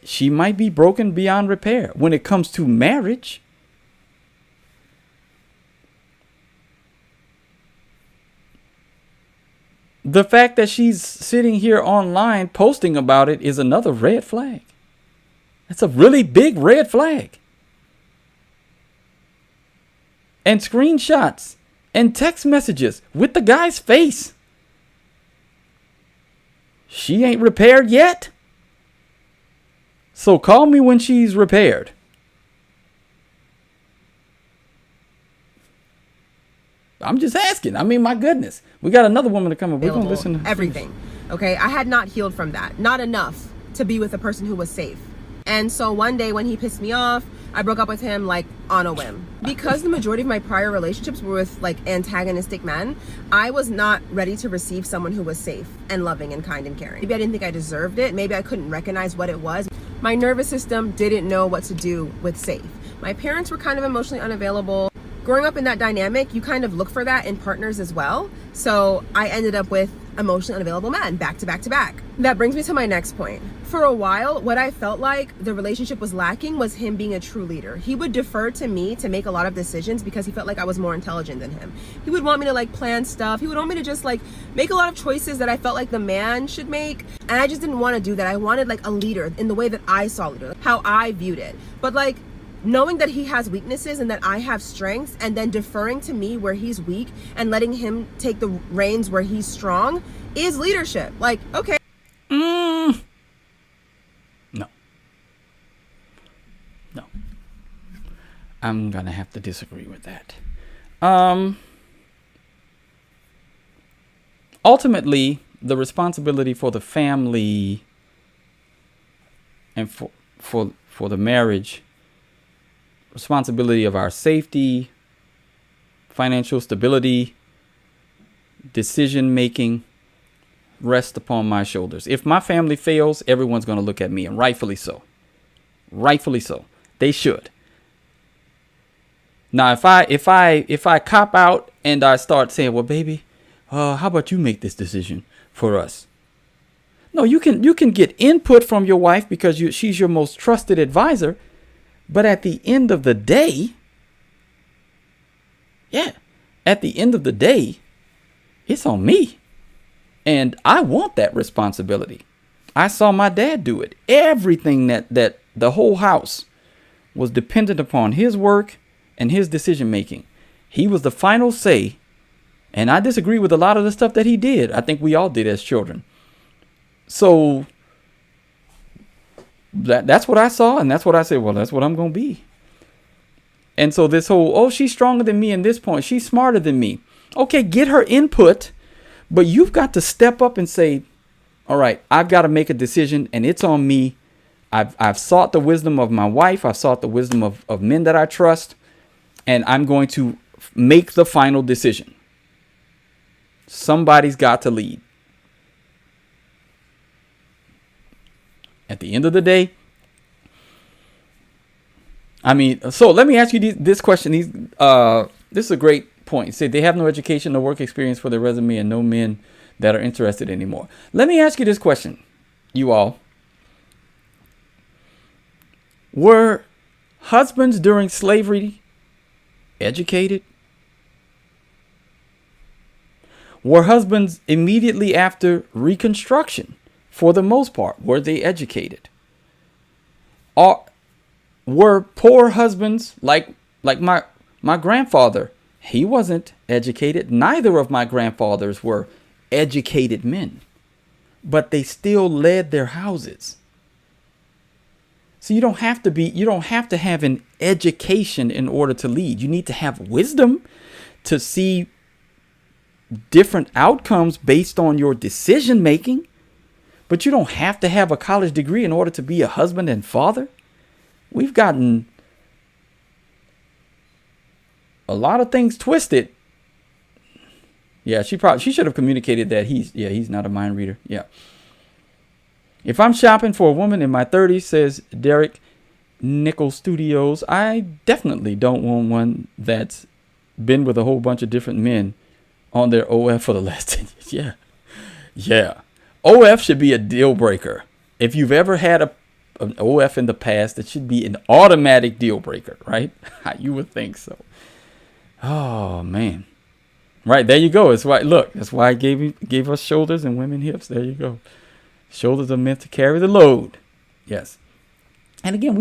She might be broken beyond repair when it comes to marriage. The fact that she's sitting here online posting about it is another red flag. That's a really big red flag. And screenshots and text messages with the guy's face. She ain't repaired yet. So call me when she's repaired. I'm just asking. I mean, my goodness. We got another woman to come up. We're going to listen to everything. Okay. I had not healed from that. Not enough to be with a person who was safe. And so one day when he pissed me off, I broke up with him like on a whim. Because the majority of my prior relationships were with like antagonistic men, I was not ready to receive someone who was safe and loving and kind and caring. Maybe I didn't think I deserved it. Maybe I couldn't recognize what it was. My nervous system didn't know what to do with safe. My parents were kind of emotionally unavailable. Growing up in that dynamic, you kind of look for that in partners as well. So I ended up with emotionally unavailable men back to back to back. That brings me to my next point. For a while, what I felt like the relationship was lacking was him being a true leader. He would defer to me to make a lot of decisions because he felt like I was more intelligent than him. He would want me to like plan stuff. He would want me to just like make a lot of choices that I felt like the man should make. And I just didn't want to do that. I wanted like a leader in the way that I saw leader, how I viewed it. But like, knowing that he has weaknesses and that I have strengths, and then deferring to me where he's weak and letting him take the reins where he's strong is leadership. Like, okay. No. I'm going to have to disagree with that. Ultimately, the responsibility for the family and for the marriage, responsibility of our safety, financial stability, decision making rests upon my shoulders. If my family fails, everyone's going to look at me, and rightfully so. Rightfully so. They should. Now, if I cop out and I start saying, "Well, baby, how about you make this decision for us?" No, you can get input from your wife because she's your most trusted advisor. But at the end of the day, it's on me. And I want that responsibility. I saw my dad do it. Everything that the whole house was dependent upon his work and his decision making. He was the final say. And I disagree with a lot of the stuff that he did. I think we all did as children. So that's what I saw, and that's what I said, well, that's what I'm going to be. And so this whole, she's stronger than me in this point, she's smarter than me. Okay, get her input, but you've got to step up and say, all right, I've got to make a decision, and it's on me. I've sought the wisdom of my wife. I've sought the wisdom of men that I trust, and I'm going to make the final decision. Somebody's got to lead. At the end of the day, I mean, so let me ask you this question. This is a great point. Say they have no education, no work experience for their resume, and no men that are interested anymore. Let me ask you this question, you all. Were husbands during slavery educated? Were husbands immediately after Reconstruction, for the most part, were they educated? Or were poor husbands like my grandfather? He wasn't educated. Neither of my grandfathers were educated men, but they still led their houses. So you don't have to have an education in order to lead. You need to have wisdom to see different outcomes based on your decision making, but you don't have to have a college degree in order to be a husband and father. We've gotten a lot of things twisted. Yeah, she should have communicated that he's not a mind reader. Yeah. If I'm shopping for a woman in my 30s, says Derek Nicole Studios, I definitely don't want one that's been with a whole bunch of different men on their OF for the last 10 years. Yeah. Yeah. OF should be a deal breaker. If you've ever had an OF in the past, it should be an automatic deal breaker, right? You would think so. Oh, man. Right. There you go. That's why I gave us shoulders and women hips. There you go. Shoulders are meant to carry the load. Yes. And again,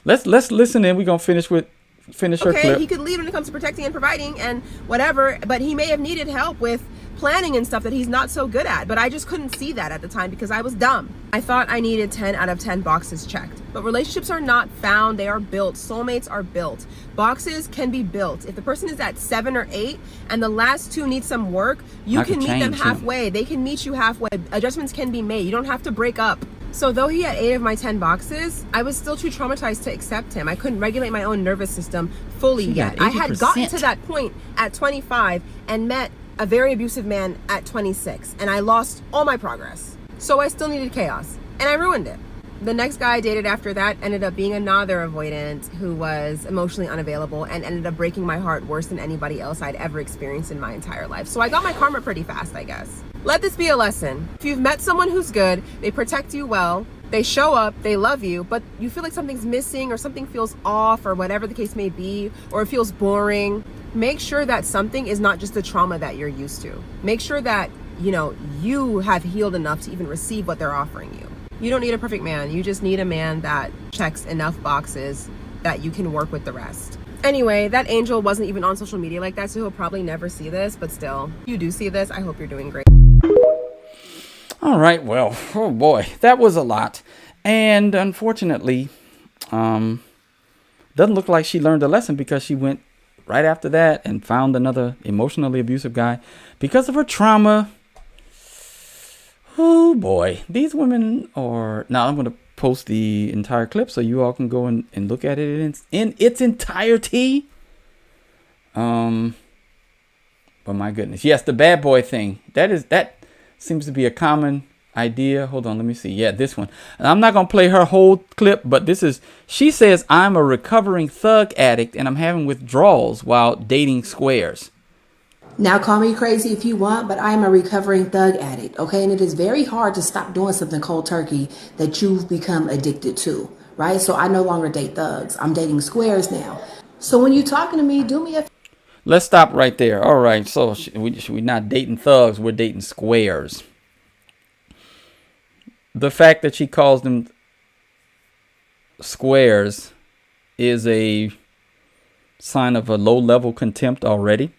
let's listen in. We're going to finish her clip. Okay, he could lead when it comes to protecting and providing and whatever, but he may have needed help with planning and stuff that he's not so good at. But I just couldn't see that at the time because I was dumb. I thought I needed 10 out of 10 boxes checked. But relationships are not found, they are built. Soulmates are built. Boxes can be built. If the person is at 7 or 8 and the last 2 need some work, you can meet them halfway. They can meet you halfway. Adjustments can be made. You don't have to break up. So though he had 8 of my 10 boxes, I was still too traumatized to accept him. I couldn't regulate my own nervous system fully yet. I had gotten to that point at 25 and met a very abusive man at 26, and I lost all my progress. So I still needed chaos, and I ruined it. The next guy I dated after that ended up being another avoidant who was emotionally unavailable and ended up breaking my heart worse than anybody else I'd ever experienced in my entire life. So I got my karma pretty fast, I guess. Let this be a lesson. If you've met someone who's good, they protect you well, they show up, they love you, but you feel like something's missing or something feels off or whatever the case may be, or it feels boring, make sure that something is not just the trauma that you're used to. Make sure that, you have healed enough to even receive what they're offering you. You don't need a perfect man. You just need a man that checks enough boxes that you can work with the rest. Anyway, that angel wasn't even on social media like that, so he'll probably never see this, but still, if you do see this, I hope you're doing great. All right, well, oh boy, that was a lot. And unfortunately, doesn't look like she learned a lesson because she went right after that and found another emotionally abusive guy because of her trauma. Oh boy, these women are... Now I'm going to post the entire clip so you all can go and look at it in its entirety. But my goodness. Yes, the bad boy thing. That seems to be a common idea. Hold on, let me see. Yeah, this one. And I'm not going to play her whole clip, but this is... She says, I'm a recovering thug addict and I'm having withdrawals while dating squares. Now call me crazy if you want, but I am a recovering thug addict, okay? And it is very hard to stop doing something cold turkey that you've become addicted to, right? So I no longer date thugs. I'm dating squares now. So when you're talking to me, do me a... Let's stop right there. All right, so we're not dating thugs, we're dating squares. The fact that she calls them squares is a sign of a low-level contempt already.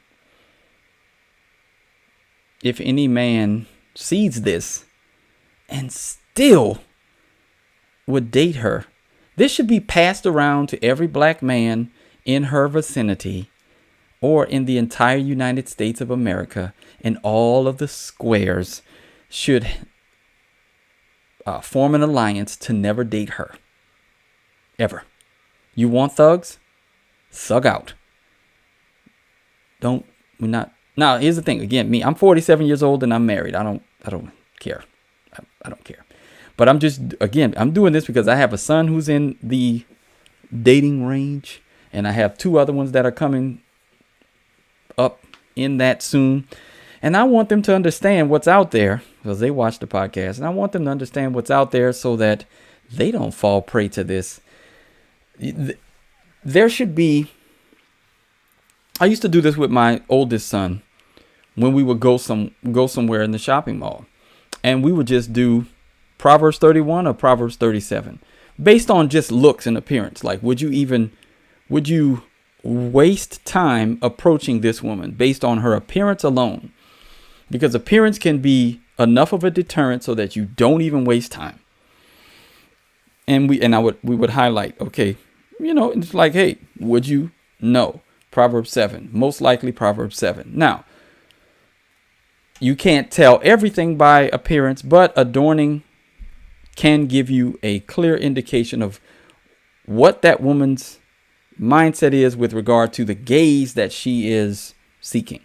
If any man sees this and still would date her, this should be passed around to every black man in her vicinity or in the entire United States of America, and all of the squares should form an alliance to never date her. Ever. You want thugs? Thug out. We're not. Now, here's the thing. Again, I'm 47 years old and I'm married. I don't care. I don't care. But I'm doing this because I have a son who's in the dating range, and I have 2 other ones that are coming up in that soon. And I want them to understand what's out there because they watch the podcast, and I want them to understand what's out there so that they don't fall prey to this. There should be. I used to do this with my oldest son when we would go somewhere in the shopping mall, and we would just do Proverbs 31 or Proverbs 37 based on just looks and appearance. Like, would you waste time approaching this woman based on her appearance alone? Because appearance can be enough of a deterrent so that you don't even waste time. And we would highlight, okay, it's like, hey, would you? No. Proverbs 7, most likely Proverbs 7. Now, you can't tell everything by appearance, but adorning can give you a clear indication of what that woman's mindset is with regard to the gaze that she is seeking.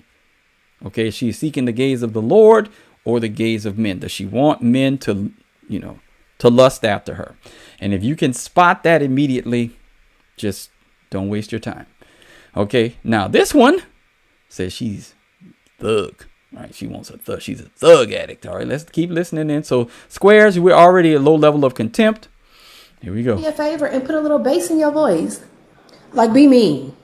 Okay, is she seeking the gaze of the Lord or the gaze of men? Does she want men to lust after her? And if you can spot that immediately, just don't waste your time. Okay, now this one says she's thug. All right, she wants a thug. She's a thug addict. All right, let's keep listening in. So squares, we're already at a low level of contempt. Here we go. Do me a favor and put a little bass in your voice. Like, be mean.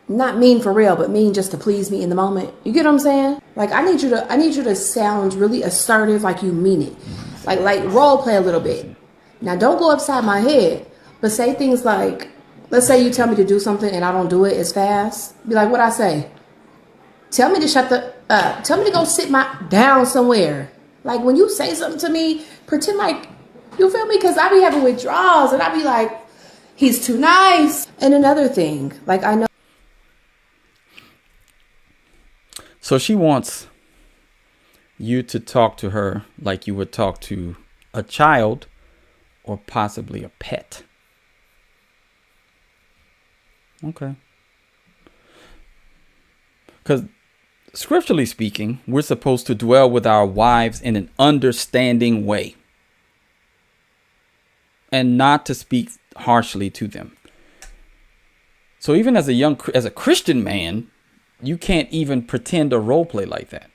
Not mean for real, but mean just to please me in the moment. You get what I'm saying? Like, I need you to sound really assertive, like you mean it. Like role play a little bit. Now, don't go upside my head, but say things like, let's say you tell me to do something and I don't do it as fast. Be like, what I say? Tell me to tell me to go sit down somewhere. Like, when you say something to me, pretend like, you feel me? Because I be having withdrawals and I be like, he's too nice. And another thing, like, I know. So she wants you to talk to her like you would talk to a child or possibly a pet. Okay. Because scripturally speaking, we're supposed to dwell with our wives in an understanding way and not to speak harshly to them. So even as a Christian man, you can't even pretend a role play like that.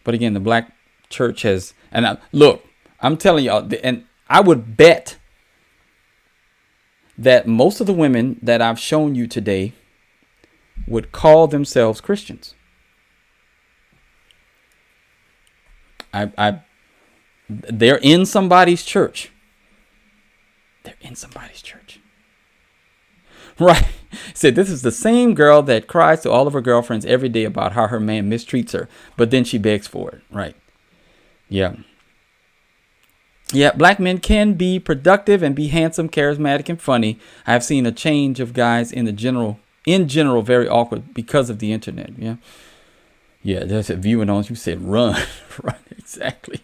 But again, the black church has, I'm telling y'all, and I would bet that most of the women that I've shown you today would call themselves Christians. They're in somebody's church. They're in somebody's church. Right. Said this is the same girl that cries to all of her girlfriends every day about how her man mistreats her, but then she begs for it. Right. Yeah. Yeah, black men can be productive and be handsome, charismatic, and funny. I've seen a change of guys in general, very awkward because of the internet. Yeah. Yeah, there's a viewing on. You said run. Run, exactly.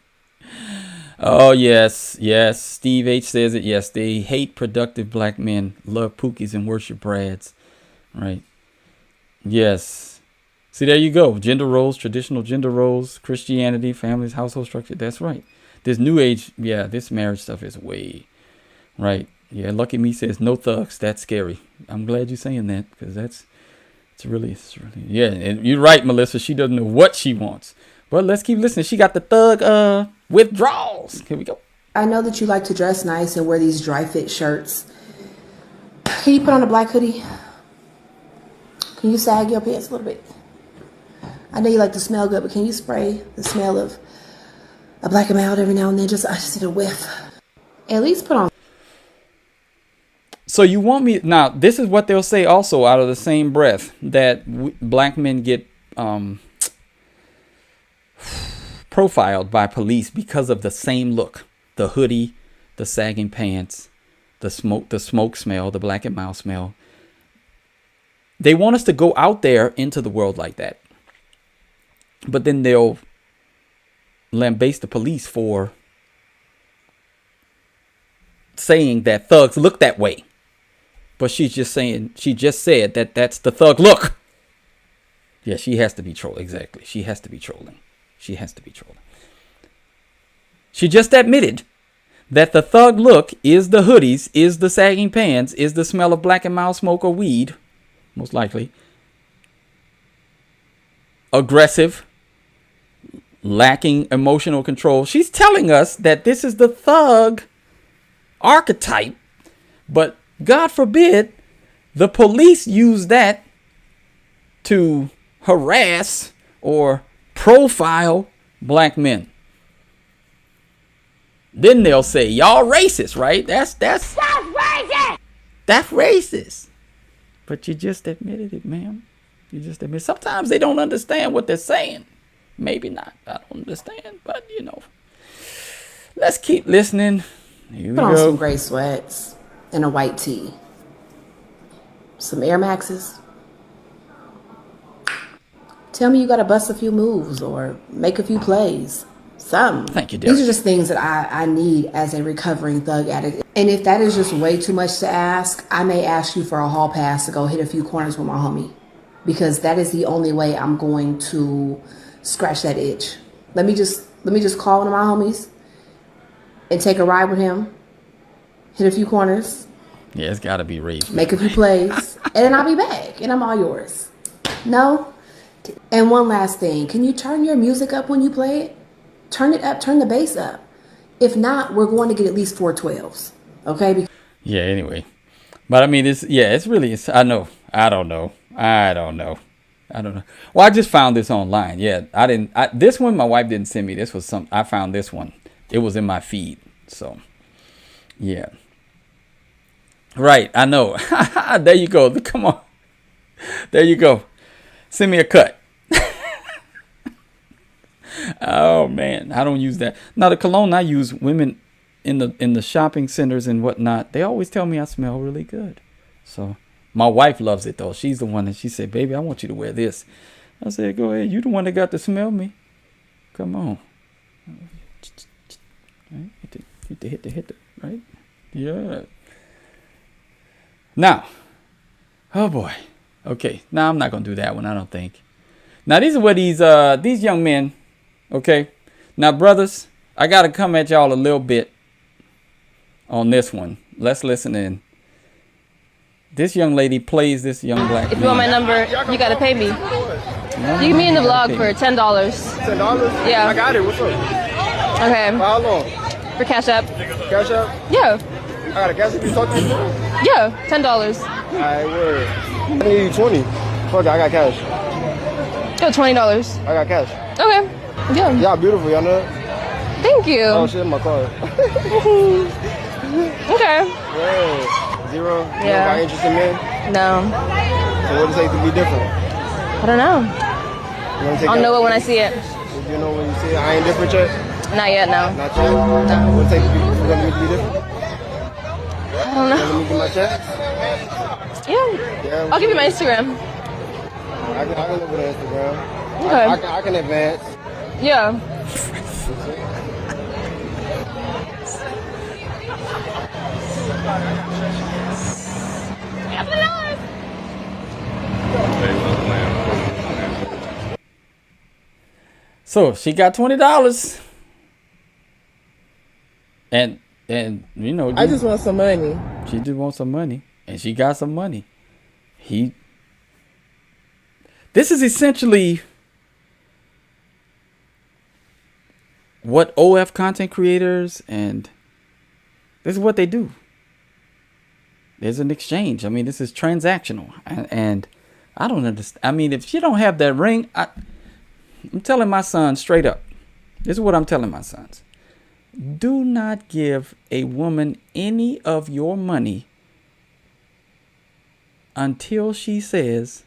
Oh, yes. Yes. Steve H says it. Yes, they hate productive black men, love pookies and worship Brads. Right. Yes. See, there you go. Gender roles, traditional gender roles, Christianity, families, household structure. That's right. This new age, yeah, this marriage stuff is way right. Yeah, Lucky Me says no thugs. That's scary. I'm glad you're saying that because it's really, yeah. And you're right, Melissa. She doesn't know what she wants. But let's keep listening. She got the thug withdrawals. Here we go. I know that you like to dress nice and wear these dry fit shirts. Can you put on a black hoodie? Can you sag your pants a little bit? I know you like to smell good, but can you spray the smell of a black and mild every now and then? I just need a whiff. At least put on. So you want me now? This is what they'll say also out of the same breath that black men get profiled by police because of the same look: the hoodie, the sagging pants, the smoke smell, the black and mild smell. They want us to go out there into the world like that, but then they'll lambaste the police for saying that thugs look that way. But she just said that that's the thug look. Yeah, she has to be trolling. Exactly. She has to be trolling. She just admitted that the thug look is the hoodies, is the sagging pants, is the smell of black and mild smoke or weed, most likely. Aggressive, lacking emotional control. She's telling us that this is the thug archetype, but God forbid the police use that to harass or profile black men. Then they'll say, y'all racist, right? That's racist. That's racist. But you just admitted it, ma'am. You just admit. Sometimes they don't understand what they're saying. Maybe not. I don't understand, but let's keep listening. Here we Put on go. some gray sweats and a white tee. Some Air Maxes. Tell me you got to bust a few moves or make a few plays. Something. Thank you, Derek. These are just things that I need as a recovering thug addict. And if that is just way too much to ask, I may ask you for a hall pass to go hit a few corners with my homie. Because that is the only way I'm going to scratch that itch. Let me just call one of my homies and take a ride with him. Hit a few corners. Yeah, it's got to be raised. Make a few plays. And then I'll be back. And I'm all yours. No? And one last thing. Can you turn your music up when you play it? Turn it up. Turn the bass up. If not, we're going to get at least 4 12s. Okay? Yeah, anyway. But I mean, it's really, I don't know. Well, I just found this online. Yeah, this one, my wife didn't send me. This was I found this one. It was in my feed. So, yeah. Right, I know. There you go. Come on. There you go. Send me a cut. Oh man, I don't use that. Now the cologne I use, women in the shopping centers and whatnot, they always tell me I smell really good. So my wife loves it though. She's the one that she said, "Baby, I want you to wear this." I said, "Go ahead. You the one that got to smell me. Come on." Right? Hit the right. Yeah. Now, oh boy. Okay. Now I'm not gonna do that one. I don't think. Now these are what these young men. Okay. Now, brothers, I gotta come at y'all a little bit on this one. Let's listen in. This young lady plays this young black man. If you want my number, you gotta pay me. You can be in the vlog for $10. $10? Yeah. I got it. What's up? Okay. For how long? For Cash App. Cash App? Yeah. I got a Cash App. You talk to me? Yeah. $10. Alright, word. I need you 20. Fuck it, I got cash. Go $20. I got cash. Okay. Yeah. Y'all beautiful, y'all know that? Thank you. Oh shit, in my car. Okay. Yeah. Zero? You Yeah. don't got interest in men? No. So what does it take to be different? I don't know. I'll know it when I see it. You know when you see it? I ain't different yet? Not yet, no. Not yet? No. What does it take to be different? I don't know. Let me get my check? Yeah. I'll give you my Instagram. I can look at Instagram. Okay. I can advance. Yeah. So she got $20, and I just want some money. She just wants some money, and she got some money. This is essentially what OF content creators, and this is what they do. There's an exchange. I mean, this is transactional, and I don't understand. I mean, if you don't have that ring, I'm telling my son straight up. This is what I'm telling my sons. Do not give a woman any of your money until she says,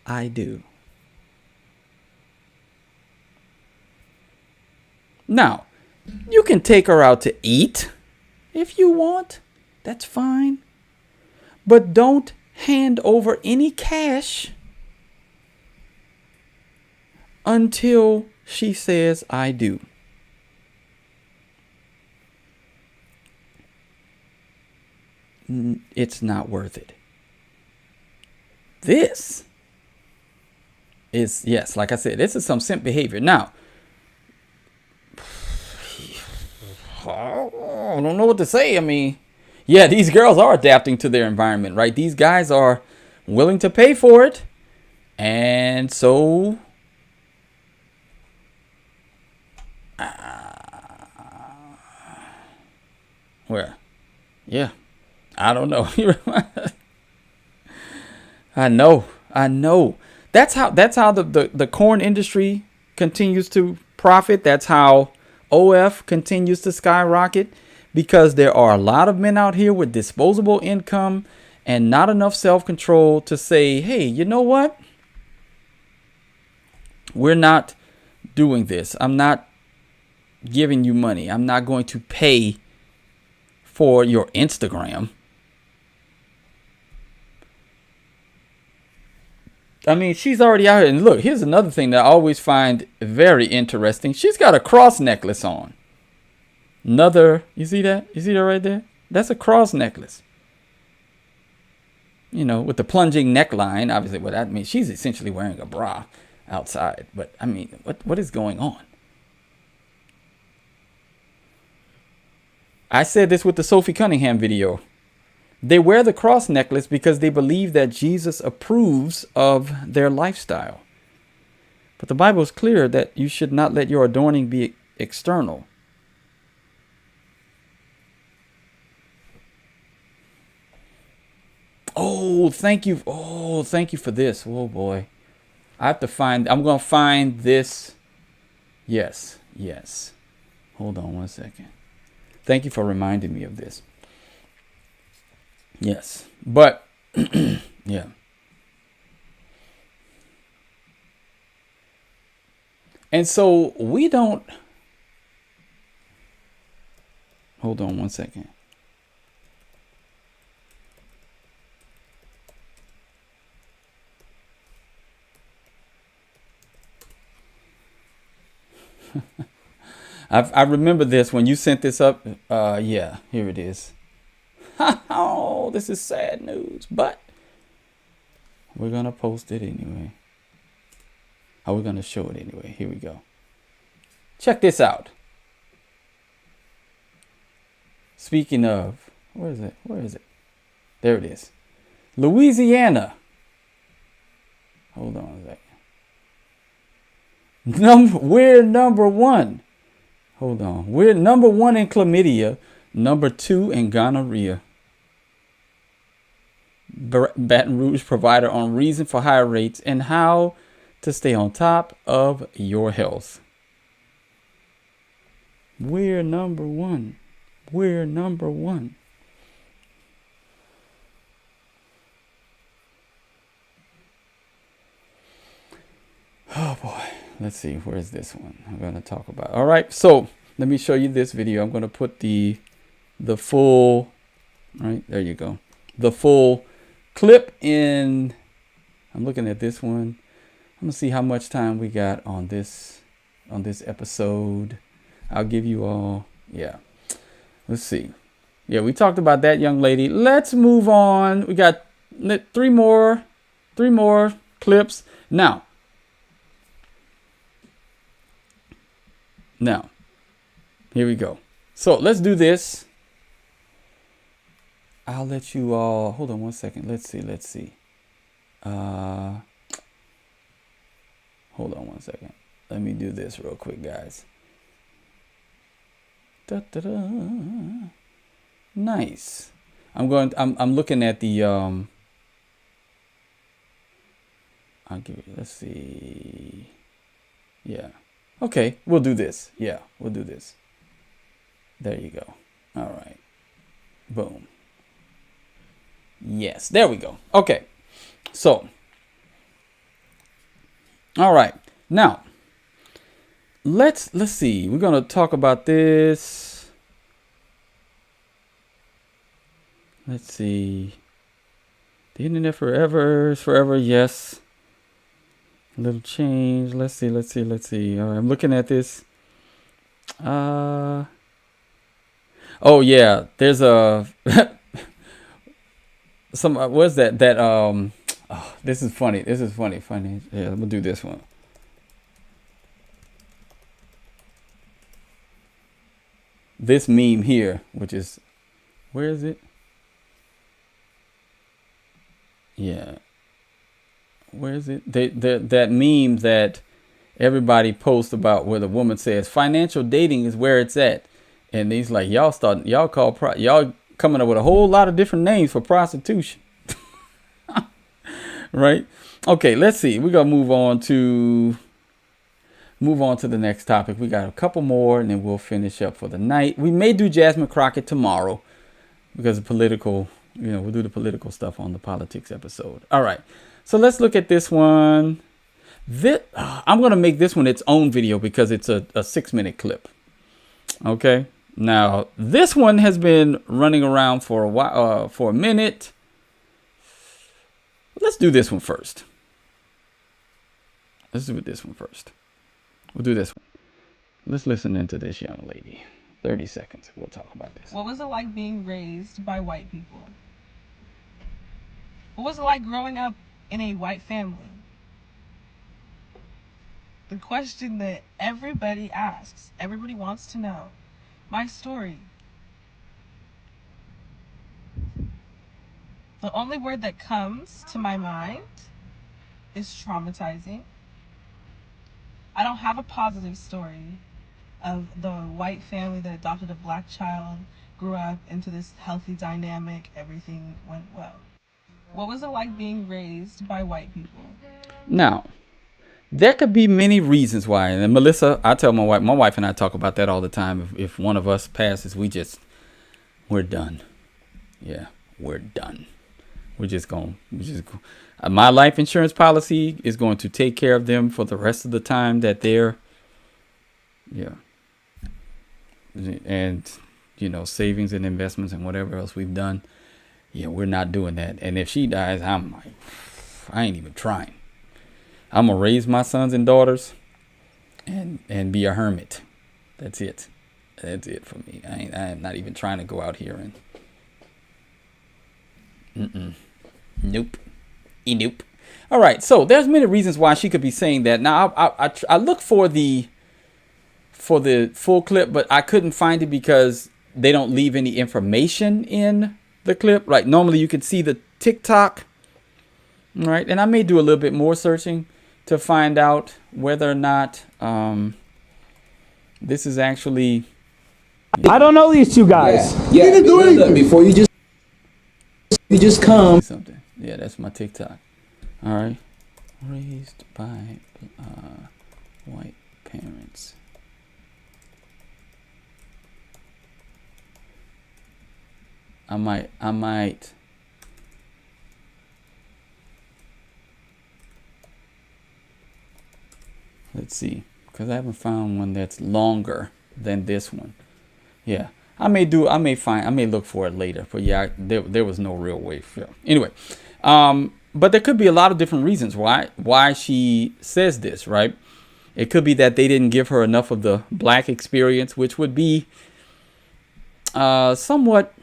I do. Now, you can take her out to eat if you want. That's fine. But don't hand over any cash until she says I do. It's not worth it. This is, yes, like I said, this is some simp behavior. Now, I don't know what to say. I mean, yeah, these girls are adapting to their environment, right? These guys are willing to pay for it. And so, where? Yeah, I don't know. I know. That's how the corn industry continues to profit. That's how OF continues to skyrocket, because there are a lot of men out here with disposable income and not enough self-control to say, hey, you know what? We're not doing this. I'm not giving you money. I'm not going to pay for your Instagram. I mean, she's already out here. And look, here's another thing that I always find very interesting. She's got a cross necklace on. You see that? You see that right there? That's a cross necklace. You know, with the plunging neckline. Obviously, what that means, she's essentially wearing a bra outside. But, I mean, what is going on? I said this with the Sophie Cunningham video. They wear the cross necklace because they believe that Jesus approves of their lifestyle. But the Bible is clear that you should not let your adorning be external. Oh, thank you. Oh, thank you for this. Oh, boy. I'm going to find this. Yes. Hold on one second. Thank you for reminding me of this. Yes, but yeah. And so we don't. Hold on one second. I remember this when you sent this up. Yeah, here it is. Oh, this is sad news, but we're going to post it anyway. We're going to show it anyway. Here we go. Check this out. Speaking of, where is it? There it is. Louisiana. Hold on a second. We're number one. Hold on. We're number one in chlamydia, number 2 in gonorrhea. Baton Rouge provider on reason for higher rates and how to stay on top of your health. We're number one. We're number one. Oh boy. Let's see. Where's this one? I'm going to talk about. All right. So let me show you this video. I'm going to put the full. Right. There you go. The full clip in. I'm looking at this one. I'm going to see how much time we got on this episode. I'll give you all. Yeah. Let's see. Yeah, we talked about that young lady. Let's move on. We got three more clips. Now, here we go. So let's do this. I'll let you all, hold on one second. Let's see. Hold on one second. Let me do this real quick, guys. Nice. I'm looking at the, I'll give it, let's see. Yeah. Okay, we'll do this. Yeah, we'll do this. There you go. All right. Boom. Yes, there we go. Okay. So, all right. Now, let's see. We're going to talk about this. Let's see. The internet forever is forever. Yes. Little change. Let's see. All right, I'm looking at this. Oh yeah, there's a some what's that oh, this is funny. Yeah, I'm gonna do this one. This meme here, which is, where is it? Yeah, where is it? That meme that everybody posts about, where the woman says financial dating is where it's at, and he's like, y'all coming up with a whole lot of different names for prostitution. Right? Okay, let's see. We're gonna move on to the next topic. We got a couple more and then we'll finish up for the night. We may do Jasmine Crockett tomorrow because of political, we'll do the political stuff on the politics episode. All right, so let's look at this one. I'm going to make this one its own video because it's a 6-minute clip. Okay, now this one has been running around for a while, for a minute. Let's do this one first. We'll do this one. Let's listen into this young lady. 30 seconds. We'll talk about this. What was it like being raised by white people? What was it like growing up in a white family? The question that everybody asks, everybody wants to know. My story. The only word that comes to my mind is traumatizing. I don't have a positive story of the white family that adopted a black child, grew up into this healthy dynamic, everything went well. What was it like being raised by white people? Now, there could be many reasons why. And Melissa, I tell my wife and I talk about that all the time. If one of us passes, we're done. Yeah, we're done. My life insurance policy is going to take care of them for the rest of the time that they're, and, savings and investments and whatever else we've done. Yeah, we're not doing that. And if she dies, I'm like, I ain't even trying. I'm going to raise my sons and daughters and be a hermit. That's it. That's it for me. I am not even trying to go out here and Nope. Nope. All right. So there's many reasons why she could be saying that. Now I look for the full clip, but I couldn't find it because they don't leave any information in the clip. Like normally you could see the TikTok. Right. And I may do a little bit more searching to find out whether or not this is actually. I don't know these two guys. Yeah. You didn't do anything before. You just come. Something. Yeah, that's my TikTok. All right. Raised by white parents. I might. Let's see, because I haven't found one that's longer than this one. Yeah. I may look for it later, but yeah, there was no real way. Anyway, but there could be a lot of different reasons why she says this, right? It could be that they didn't give her enough of the black experience, which would be somewhat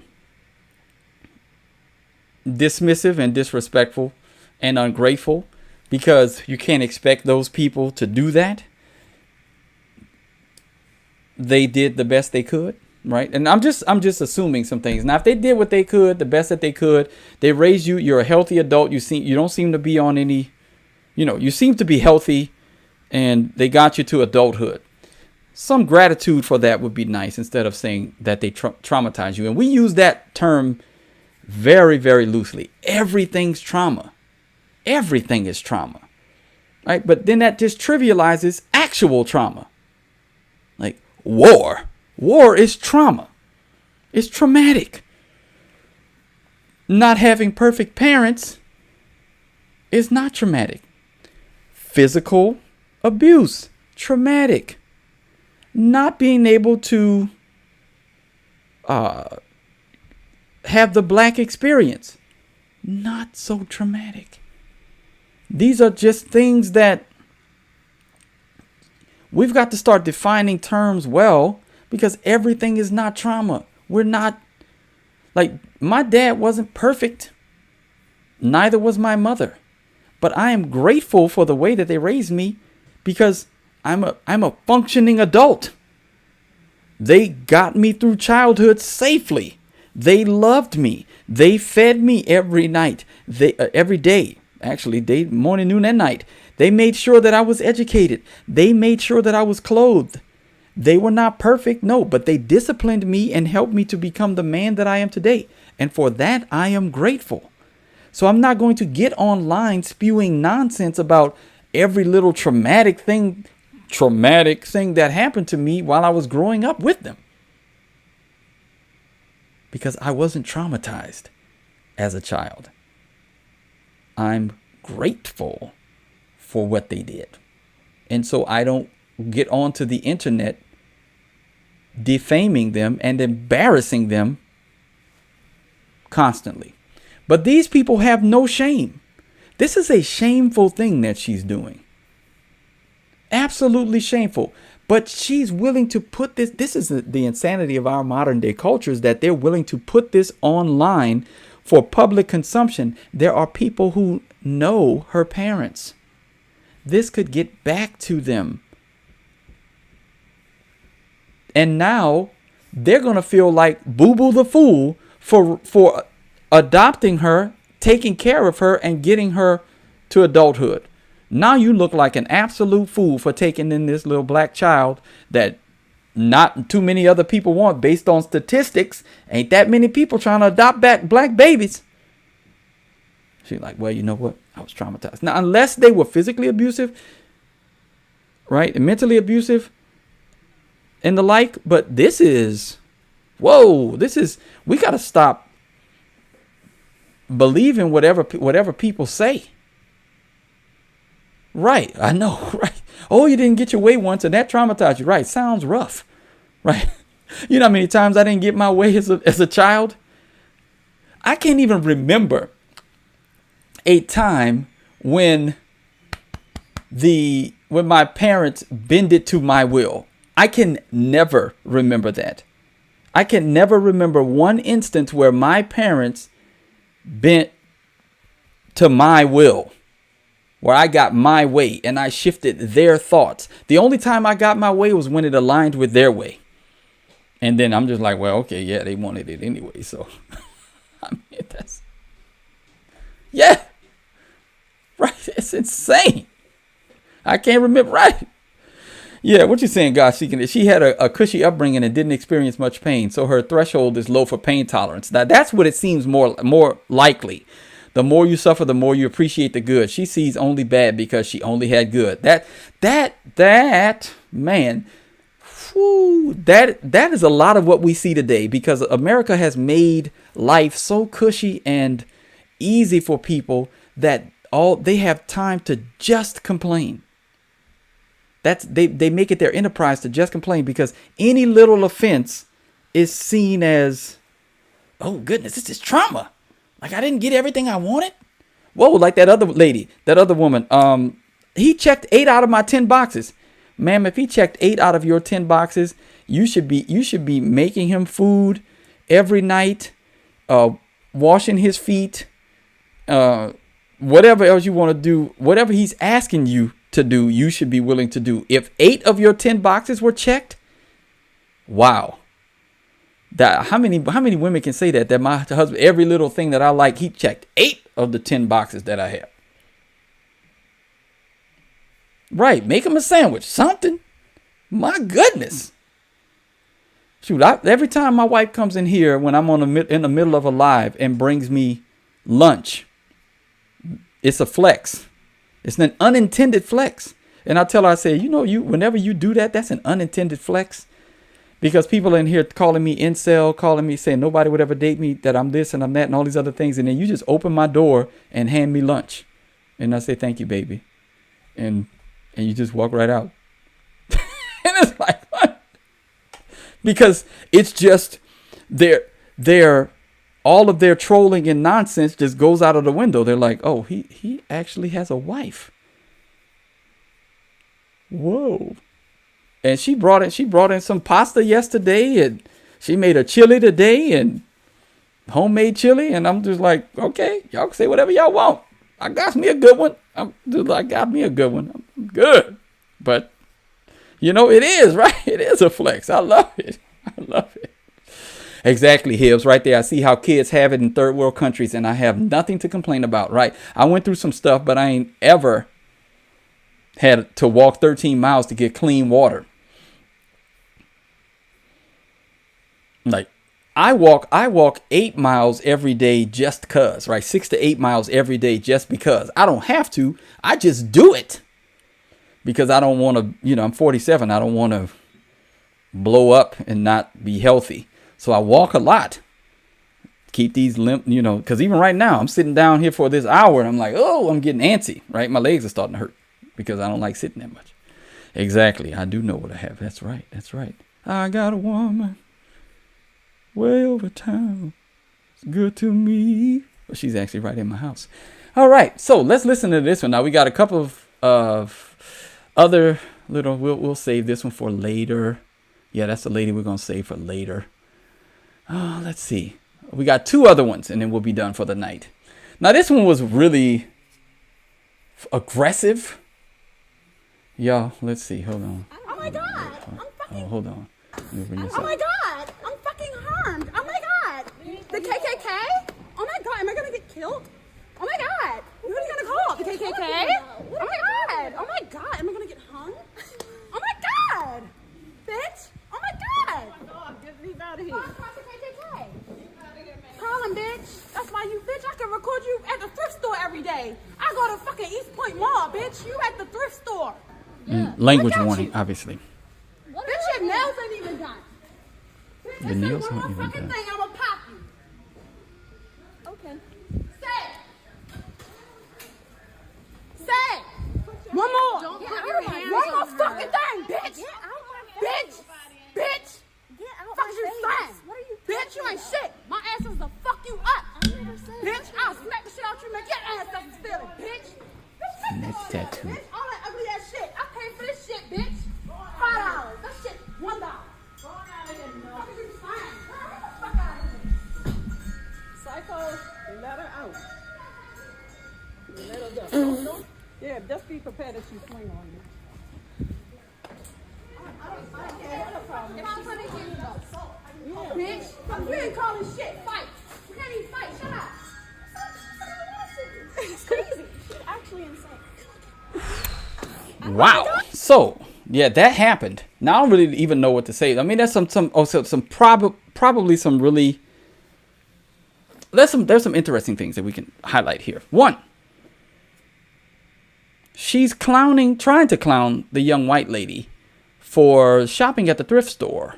dismissive and disrespectful and ungrateful, because you can't expect those people to do that. They did the best they could. Right. And I'm just assuming some things. Now, if they did what they could, the best that they could, they raised you. You're a healthy adult. You don't seem to be on any, you seem to be healthy, and they got you to adulthood. Some gratitude for that would be nice, instead of saying that they traumatize you. And we use that term very, very loosely. Everything's trauma. Everything is trauma. Right. But then that just trivializes actual trauma. Like war. War is trauma. It's traumatic. Not having perfect parents is not traumatic. Physical abuse, traumatic. Not being able to have the black experience, not so traumatic. These are just things that We've got to start defining terms well, because everything is not trauma. We're not, like, my dad wasn't perfect. Neither was my mother. But I am grateful for the way that they raised me, because I'm a functioning adult. They got me through childhood safely. They loved me. They fed me every night. Every day, actually, morning, noon, and night. They made sure that I was educated. They made sure that I was clothed. They were not perfect, no, but they disciplined me and helped me to become the man that I am today. And for that, I am grateful. So I'm not going to get online spewing nonsense about every little traumatic thing that happened to me while I was growing up with them. Because I wasn't traumatized as a child. I'm grateful for what they did. And so I don't get onto the internet defaming them and embarrassing them constantly. But these people have no shame. This is a shameful thing that she's doing. Absolutely shameful. But she's willing to put this. This is the insanity of our modern day cultures, that they're willing to put this online for public consumption. There are people who know her parents. This could get back to them. And now they're going to feel like Boo Boo the Fool for adopting her, taking care of her, and getting her to adulthood. Now you look like an absolute fool for taking in this little black child that not too many other people want. Based on statistics, ain't that many people trying to adopt back black babies. She's like, well, you know what? I was traumatized. Now, unless they were physically abusive, right, and mentally abusive and the like, but this is, whoa, we got to stop believing whatever people say. Right, I know, right. Oh, you didn't get your way once and that traumatized you. Right, sounds rough, right? You know how many times I didn't get my way as a child? I can't even remember a time when my parents bended to my will. I can never remember that. I can never remember one instance where my parents bent to my will, where I got my way and I shifted their thoughts. The only time I got my way was when it aligned with their way. And then I'm just like, well, okay, yeah, they wanted it anyway. So, I mean, yeah, right. It's insane. I can't remember. Right. Yeah. What you saying, God seeking it? She had a cushy upbringing and didn't experience much pain. So her threshold is low for pain tolerance. Now that's what it seems more likely. The more you suffer, the more you appreciate the good. She sees only bad because she only had good. That man, whew, that is a lot of what we see today, because America has made life so cushy and easy for people that they have time to just complain. They make it their enterprise to just complain, because any little offense is seen as, oh goodness, this is trauma. Like, I didn't get everything I wanted. Whoa, like that other lady, that other woman. He checked 8 out of my 10 boxes. Ma'am, if he checked 8 out of your 10 boxes, you should be making him food every night, washing his feet, whatever else you want to do, whatever he's asking you to do, you should be willing to do. If 8 of your 10 boxes were checked, wow. That how many women can say that my husband, every little thing that I like, he checked 8 of the 10 boxes that I have. Right, make him a sandwich, something. My goodness. Shoot, every time my wife comes in here when I'm in the middle of a live and brings me lunch, it's a flex. It's an unintended flex. And I tell her, I say, whenever you do that, that's an unintended flex. Because people in here calling me incel, calling me saying nobody would ever date me, that I'm this and I'm that and all these other things. And then you just open my door and hand me lunch. And I say, thank you, baby. And you just walk right out. And it's like, what? Because it's just all of their trolling and nonsense just goes out of the window. They're like, oh, he actually has a wife. Whoa. And she brought in some pasta yesterday, and she made a chili today, and homemade chili. And I'm just like, okay, y'all can say whatever y'all want. I got me a good one. I'm good. But it is, right? It is a flex. I love it. Exactly, Hibbs, right there. I see how kids have it in third world countries, and I have nothing to complain about, right? I went through some stuff, but I ain't ever had to walk 13 miles to get clean water. Like, I walk 8 miles every day just because, right? 6 to 8 miles every day just because. I don't have to. I just do it because I don't want to, I'm 47. I don't want to blow up and not be healthy. So I walk a lot. Keep these limp, because even right now I'm sitting down here for this hour and I'm like, oh, I'm getting antsy, right? My legs are starting to hurt because I don't like sitting that much. Exactly. I do know what I have. That's right. I got a woman way over town. It's good to me. Well, she's actually right in my house. All right. So let's listen to this one. Now we got a couple of other little, we'll save this one for later. Yeah, that's the lady we're going to save for later. Let's see. We got 2 other ones and then we'll be done for the night. Now this one was really aggressive. Y'all, let's see. Hold on. Oh my God. Hold on. Let me bring this Oh up. my God. I'm fucking harmed. Oh my God. The KKK? Oh my God. Am I going to get killed? Oh my God. Who are you going to call? The KKK? Oh my God. Oh my God. Am I going to get hung? Oh my God. Bitch. Oh my God. Get me out of here. Call him, bitch. That's why you, bitch, I can record you at the thrift store every day. I go to fucking East Point Mall, bitch. You at the thrift store. Language warning, obviously. Bitch, your nails ain't even done. Bitch, The nails one aren't more even fucking done. thing, I'ma pop you. Okay. Say it. One more. Don't put your hands One more on her. fucking thing, bitch. Get out my face. Bitch. Get out Fuck my you face. saying? What are you Bitch, you ain't talking shit. My ass is to fuck you up. I never said Bitch, I'll smack the shit out you, make your ass up and steal it, bitch. Bitch, Next take that tattoo. Bitch, all that ugly ass shit. I paid for this shit, bitch. $5. That shit, $1. Fuck is you saying? Get the fuck out of here. Psycho, let her out. Let her go. Don't, yeah, just be prepared that she swing on you. If I'm gonna get you though. Bitch, we ain't calling shit. Fight. We can't even fight. Shut up. It's crazy. She's actually insane. Wow. So yeah, that happened. Now I don't really even know what to say. I mean, there's probably some really there's some interesting things that we can highlight here. One, she's trying to clown the young white lady for shopping at the thrift store.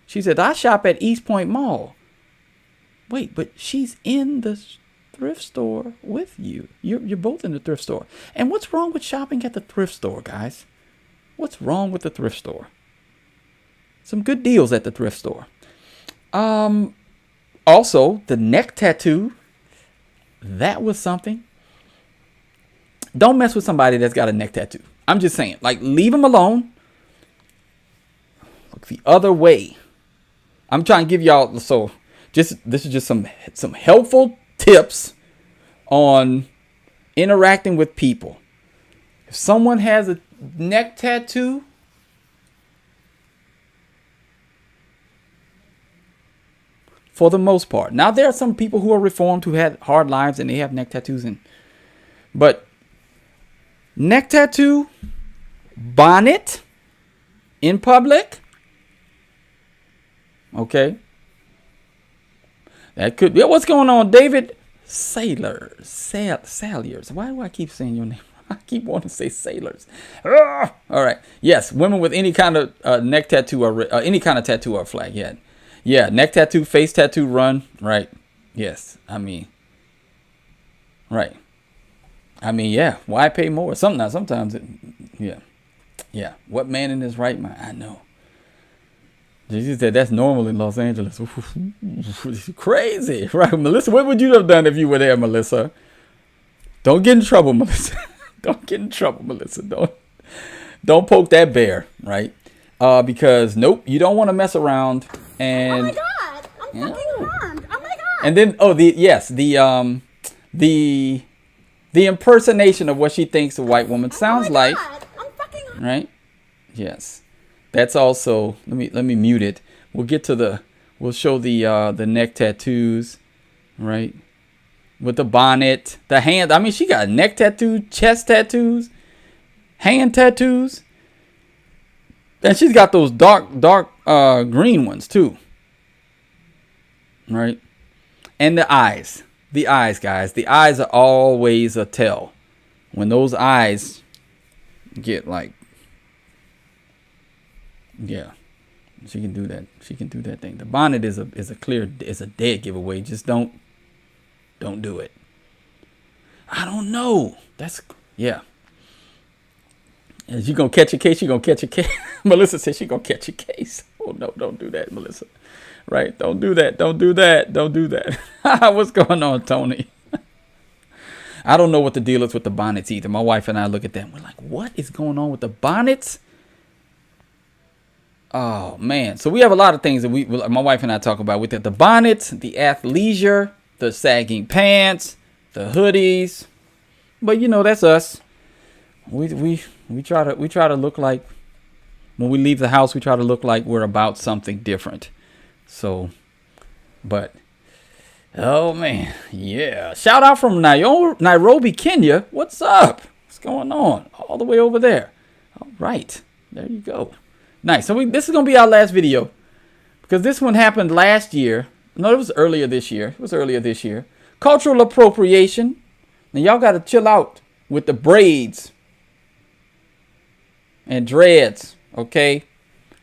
She said, I shop at East Point Mall. Wait, but she's in the thrift store with you. You're both in the thrift store. And what's wrong with shopping at the thrift store, guys? What's wrong with the thrift store? Some good deals at the thrift store. Also, the neck tattoo, that was something. Don't mess with somebody that's got a neck tattoo. I'm just saying, like, leave them alone. Look the other way. I'm trying to give y'all, this is just some helpful tips on interacting with people. If someone has a neck tattoo, for the most part. Now, there are some people who are reformed who had hard lives and they have neck tattoos, but neck tattoo, bonnet in public. Okay. That could be. What's going on, David? Salyers. Why do I keep saying your name? I keep wanting to say sailors. All right. Yes, women with any kind of neck tattoo or any kind of tattoo or flag. Yeah. Neck tattoo, face tattoo, run. Right. Yes. Right. Yeah. Why pay more? Sometimes. Yeah. What man in his right mind? I know. She said that's normal in Los Angeles. Crazy, right, Melissa? What would you have done if you were there, Melissa? Don't get in trouble, Melissa. Don't get in trouble, Melissa. Don't poke that bear, right? Because nope, you don't want to mess around. And oh my god, I'm fucking harmed. Oh my god. and then the impersonation of what she thinks a white woman sounds like. I'm fucking harmed. Right? Yes. That's also, let me mute it. We'll show the neck tattoos, right? With the bonnet, the hand. I mean, she got neck tattoos, chest tattoos, hand tattoos. And she's got those dark green ones too. Right? And the eyes. The eyes, guys. The eyes are always a tell. When those eyes get like, yeah, she can do that. She can do that thing. The bonnet is a dead giveaway. Just don't do it. I don't know. Yeah. Is you gonna catch a case? You gonna catch a case? Melissa said she gonna catch a case. Oh no, don't do that, Melissa. Right? Don't do that. Don't do that. Don't do that. What's going on, Tony? I don't know what the deal is with the bonnets either. My wife and I look at them. We're like, what is going on with the bonnets? Oh man. So we have a lot of things that my wife and I talk about with it. The bonnets, the athleisure, the sagging pants, the hoodies. But you know, that's us. We try to look like, when we leave the house, we try to look like we're about something different. So, but, oh man, yeah. Shout out from Nairobi, Kenya. What's up? What's going on? All the way over there. All right, there you go. Nice. So this is gonna be our last video, because this one happened last year. No, it was earlier this year. Cultural appropriation. Now y'all got to chill out with the braids and dreads, okay?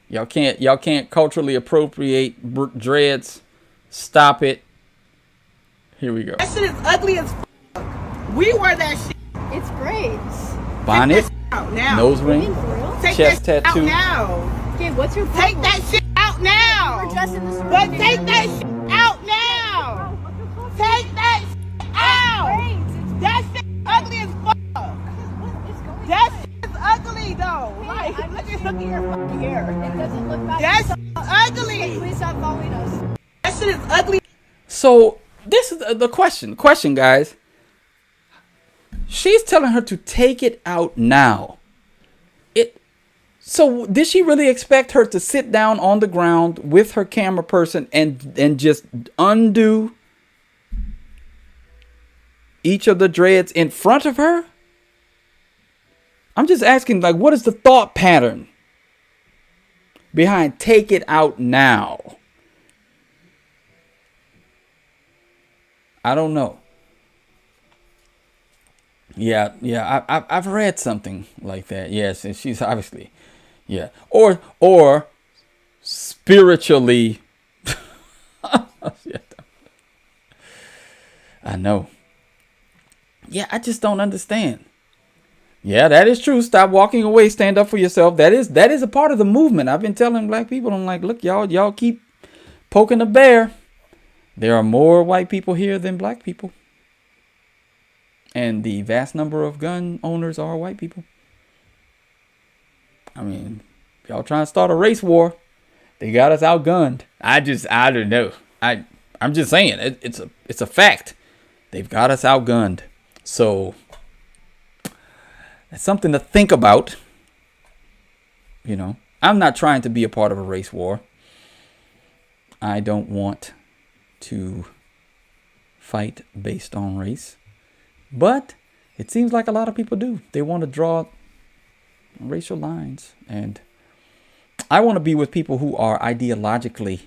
Y'all can't culturally appropriate dreads. Stop it. Here we go. That shit is ugly as fuck. We wear that shit. It's great. Bonnet, out now. nose ring, Take chest that tattoo. shit out now. Okay, what's your problem? Take that shit out now. We're dressed in this room. But take that shit out now. Take that shit out. That shit ugly as fuck. That shit is ugly though. Like, look at your fucking hair. It doesn't look bad. That's ugly. Please stop following us. That shit is ugly. So this is the question. Question, guys. She's telling her to take it out now. So did she really expect her to sit down on the ground with her camera person and just undo each of the dreads in front of her? I'm just asking, like, what is the thought pattern behind take it out now? I don't know. Yeah, I've read something like that. Yes, and she's obviously, yeah, or spiritually. I know. Yeah, I just don't understand. Yeah, that is true. Stop walking away. Stand up for yourself. That is a part of the movement. I've been telling black people, I'm like, look, y'all keep poking the bear. There are more white people here than black people. And the vast number of gun owners are white people. I mean, y'all trying to start a race war. They got us outgunned. I don't know. I'm just saying it's a fact. They've got us outgunned. So it's something to think about. You know, I'm not trying to be a part of a race war. I don't want to fight based on race. But it seems like a lot of people do. They want to draw racial lines. And I want to be with people who are ideologically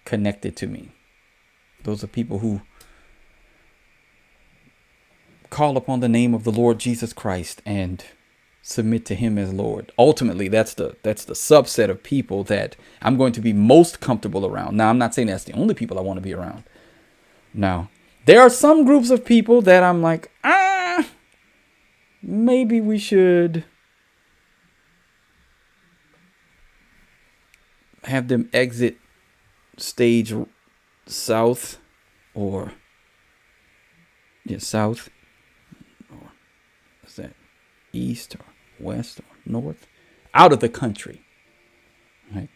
connected to me. Those are people who call upon the name of the Lord Jesus Christ and submit to him as Lord. Ultimately, that's the subset of people that I'm going to be most comfortable around. Now, I'm not saying that's the only people I want to be around. Now, there are some groups of people that I'm like, maybe we should have them exit stage south or south, or is that east or west or north, out of the country. Right?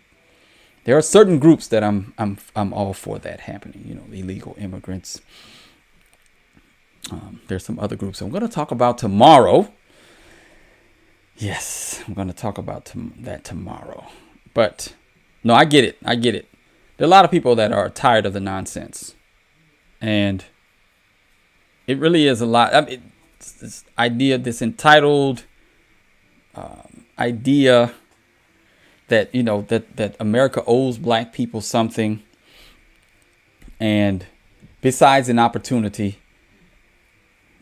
There are certain groups that I'm all for that happening. You know, illegal immigrants. There's some other groups I'm going to talk about tomorrow. Yes, I'm going to talk about that tomorrow. But no, I get it. There are a lot of people that are tired of the nonsense, and it really is a lot. I mean, this idea, this entitled idea that, you know, that America owes black people something, and besides an opportunity,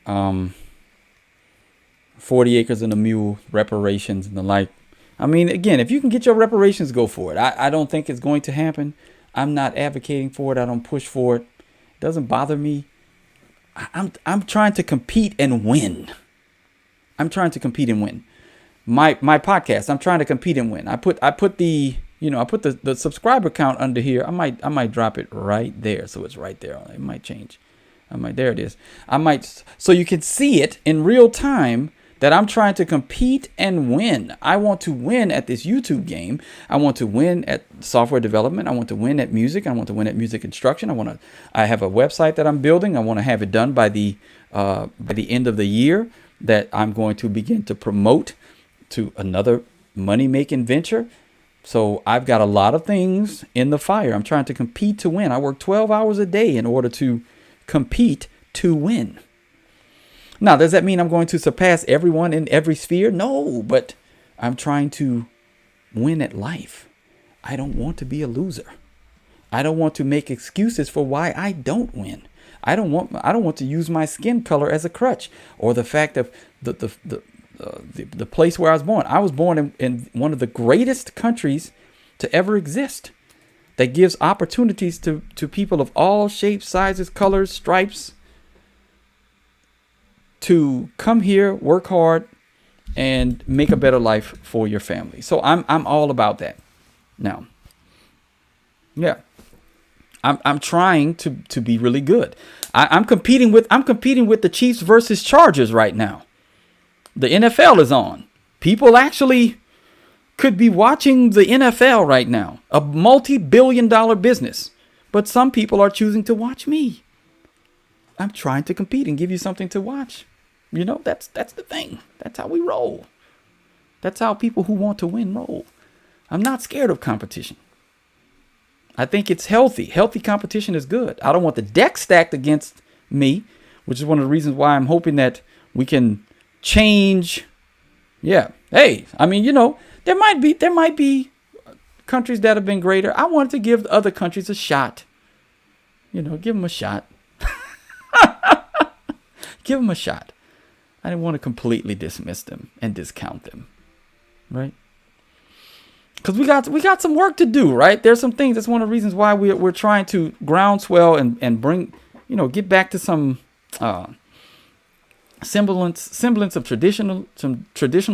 40 acres and a mule, reparations and the like. I mean, again, if you can get your reparations, go for it. I don't think it's going to happen. I'm not advocating for it. I don't push for it. It doesn't bother me. I'm trying to compete and win. My podcast, I'm trying to compete and win. I put the subscriber count under here. I might drop it right there, so it's right there. It might change. There it is. So you can see it in real time that I'm trying to compete and win. I want to win at this YouTube game. I want to win at software development. I want to win at music. I want to win at music instruction. I have a website that I'm building. I want to have it done by the end of the year, that I'm going to begin to promote to another money-making venture. So I've got a lot of things in the fire. I'm trying to compete to win. I work 12 hours a day in order to compete to win. Now, does that mean I'm going to surpass everyone in every sphere? No, but I'm trying to win at life. I don't want to be a loser. I don't want to make excuses for why I don't win. I don't want to use my skin color as a crutch, or the fact of the place where I was born. I was born in one of the greatest countries to ever exist, that gives opportunities to people of all shapes, sizes, colors, stripes, to come here, work hard, and make a better life for your family. So I'm all about that. Now, yeah, I'm trying to be really good. I'm competing with the Chiefs versus Chargers right now. The NFL is on. People actually could be watching the NFL right now, a multi-billion-dollar business. But some people are choosing to watch me. I'm trying to compete and give you something to watch. You know, that's the thing. That's how we roll. That's how people who want to win roll. I'm not scared of competition. I think it's healthy. Healthy competition is good. I don't want the deck stacked against me, which is one of the reasons why I'm hoping that we can change. Yeah. Hey, I mean, you know, there might be countries that have been greater. I wanted to give the other countries a shot. You know, give them a shot. Give them a shot. I didn't want to completely dismiss them and discount them, right? Because we got some work to do, right? There's some things. That's one of the reasons why we're trying to groundswell and bring, you know, get back to some semblance of traditional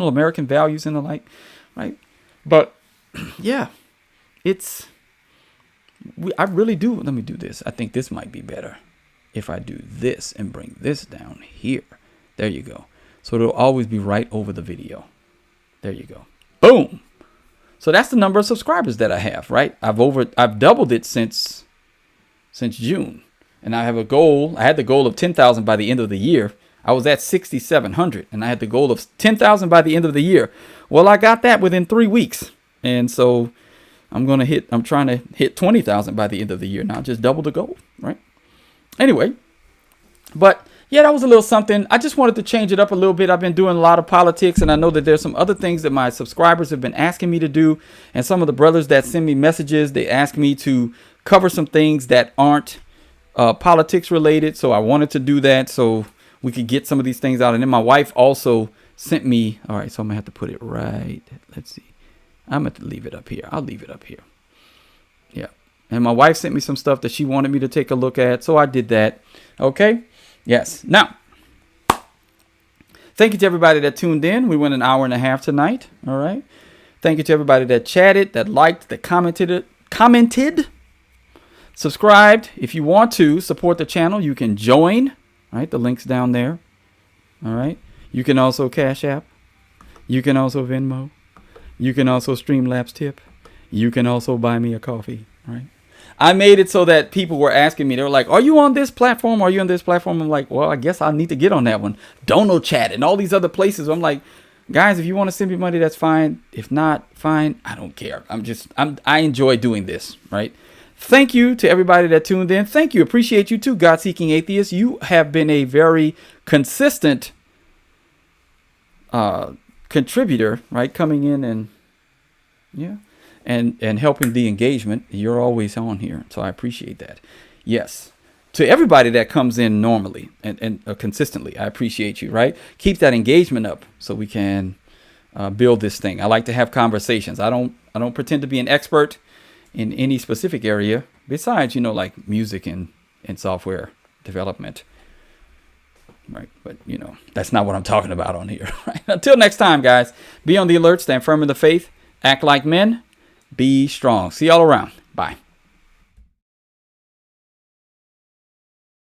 American values and the like, right? But yeah, I really do. Let me do this. I think this might be better if I do this and bring this down here. There you go. So it'll always be right over the video. There you go. Boom. So that's the number of subscribers that I have, right? I've doubled it since June. And I have a goal. I had the goal of 10,000 by the end of the year. I was at 6,700 and I had the goal of 10,000 by the end of the year. Well, I got that within 3 weeks. And so I'm trying to hit 20,000 by the end of the year. Now just double the goal, right? Anyway, but yeah, that was a little something. I just wanted to change it up a little bit. I've been doing a lot of politics, and I know that there's some other things that my subscribers have been asking me to do. And some of the brothers that send me messages, they ask me to cover some things that aren't politics related. So I wanted to do that so we could get some of these things out. And then my wife also sent me. All right, so I'm going to have to put it right. Let's see. I'm going to leave it up here. I'll leave it up here. Yeah. And my wife sent me some stuff that she wanted me to take a look at. So I did that. Okay. Yes. Now, thank you to everybody that tuned in. We went an hour and a half tonight. All right. Thank you to everybody that chatted, that liked, that commented, subscribed. If you want to support the channel, you can join. All right. The link's down there. All right. You can also Cash App. You can also Venmo. You can also Streamlabs tip. you can also buy me a coffee, right? I made it so that people were asking me, they were like, are you on this platform? Are you on this platform? I'm like, well, I guess I need to get on that one. Dono Chat and all these other places. I'm like, guys, if you want to send me money, that's fine. If not, fine. I don't care. I enjoy doing this, right? Thank you to everybody that tuned in. Thank you. Appreciate you too, God Seeking Atheists. You have been a very consistent contributor, right? Coming in and and helping the engagement. You're always on here, so I appreciate that. Yes, to everybody that comes in normally and consistently, I appreciate you, right? Keep that engagement up so we can build this thing. I like to have conversations. I don't pretend to be an expert in any specific area besides, like music and software development, right? But that's not what I'm talking about on here, right? Until next time, guys, be on the alert, stand firm in the faith, act like men, be strong. See y'all around. Bye.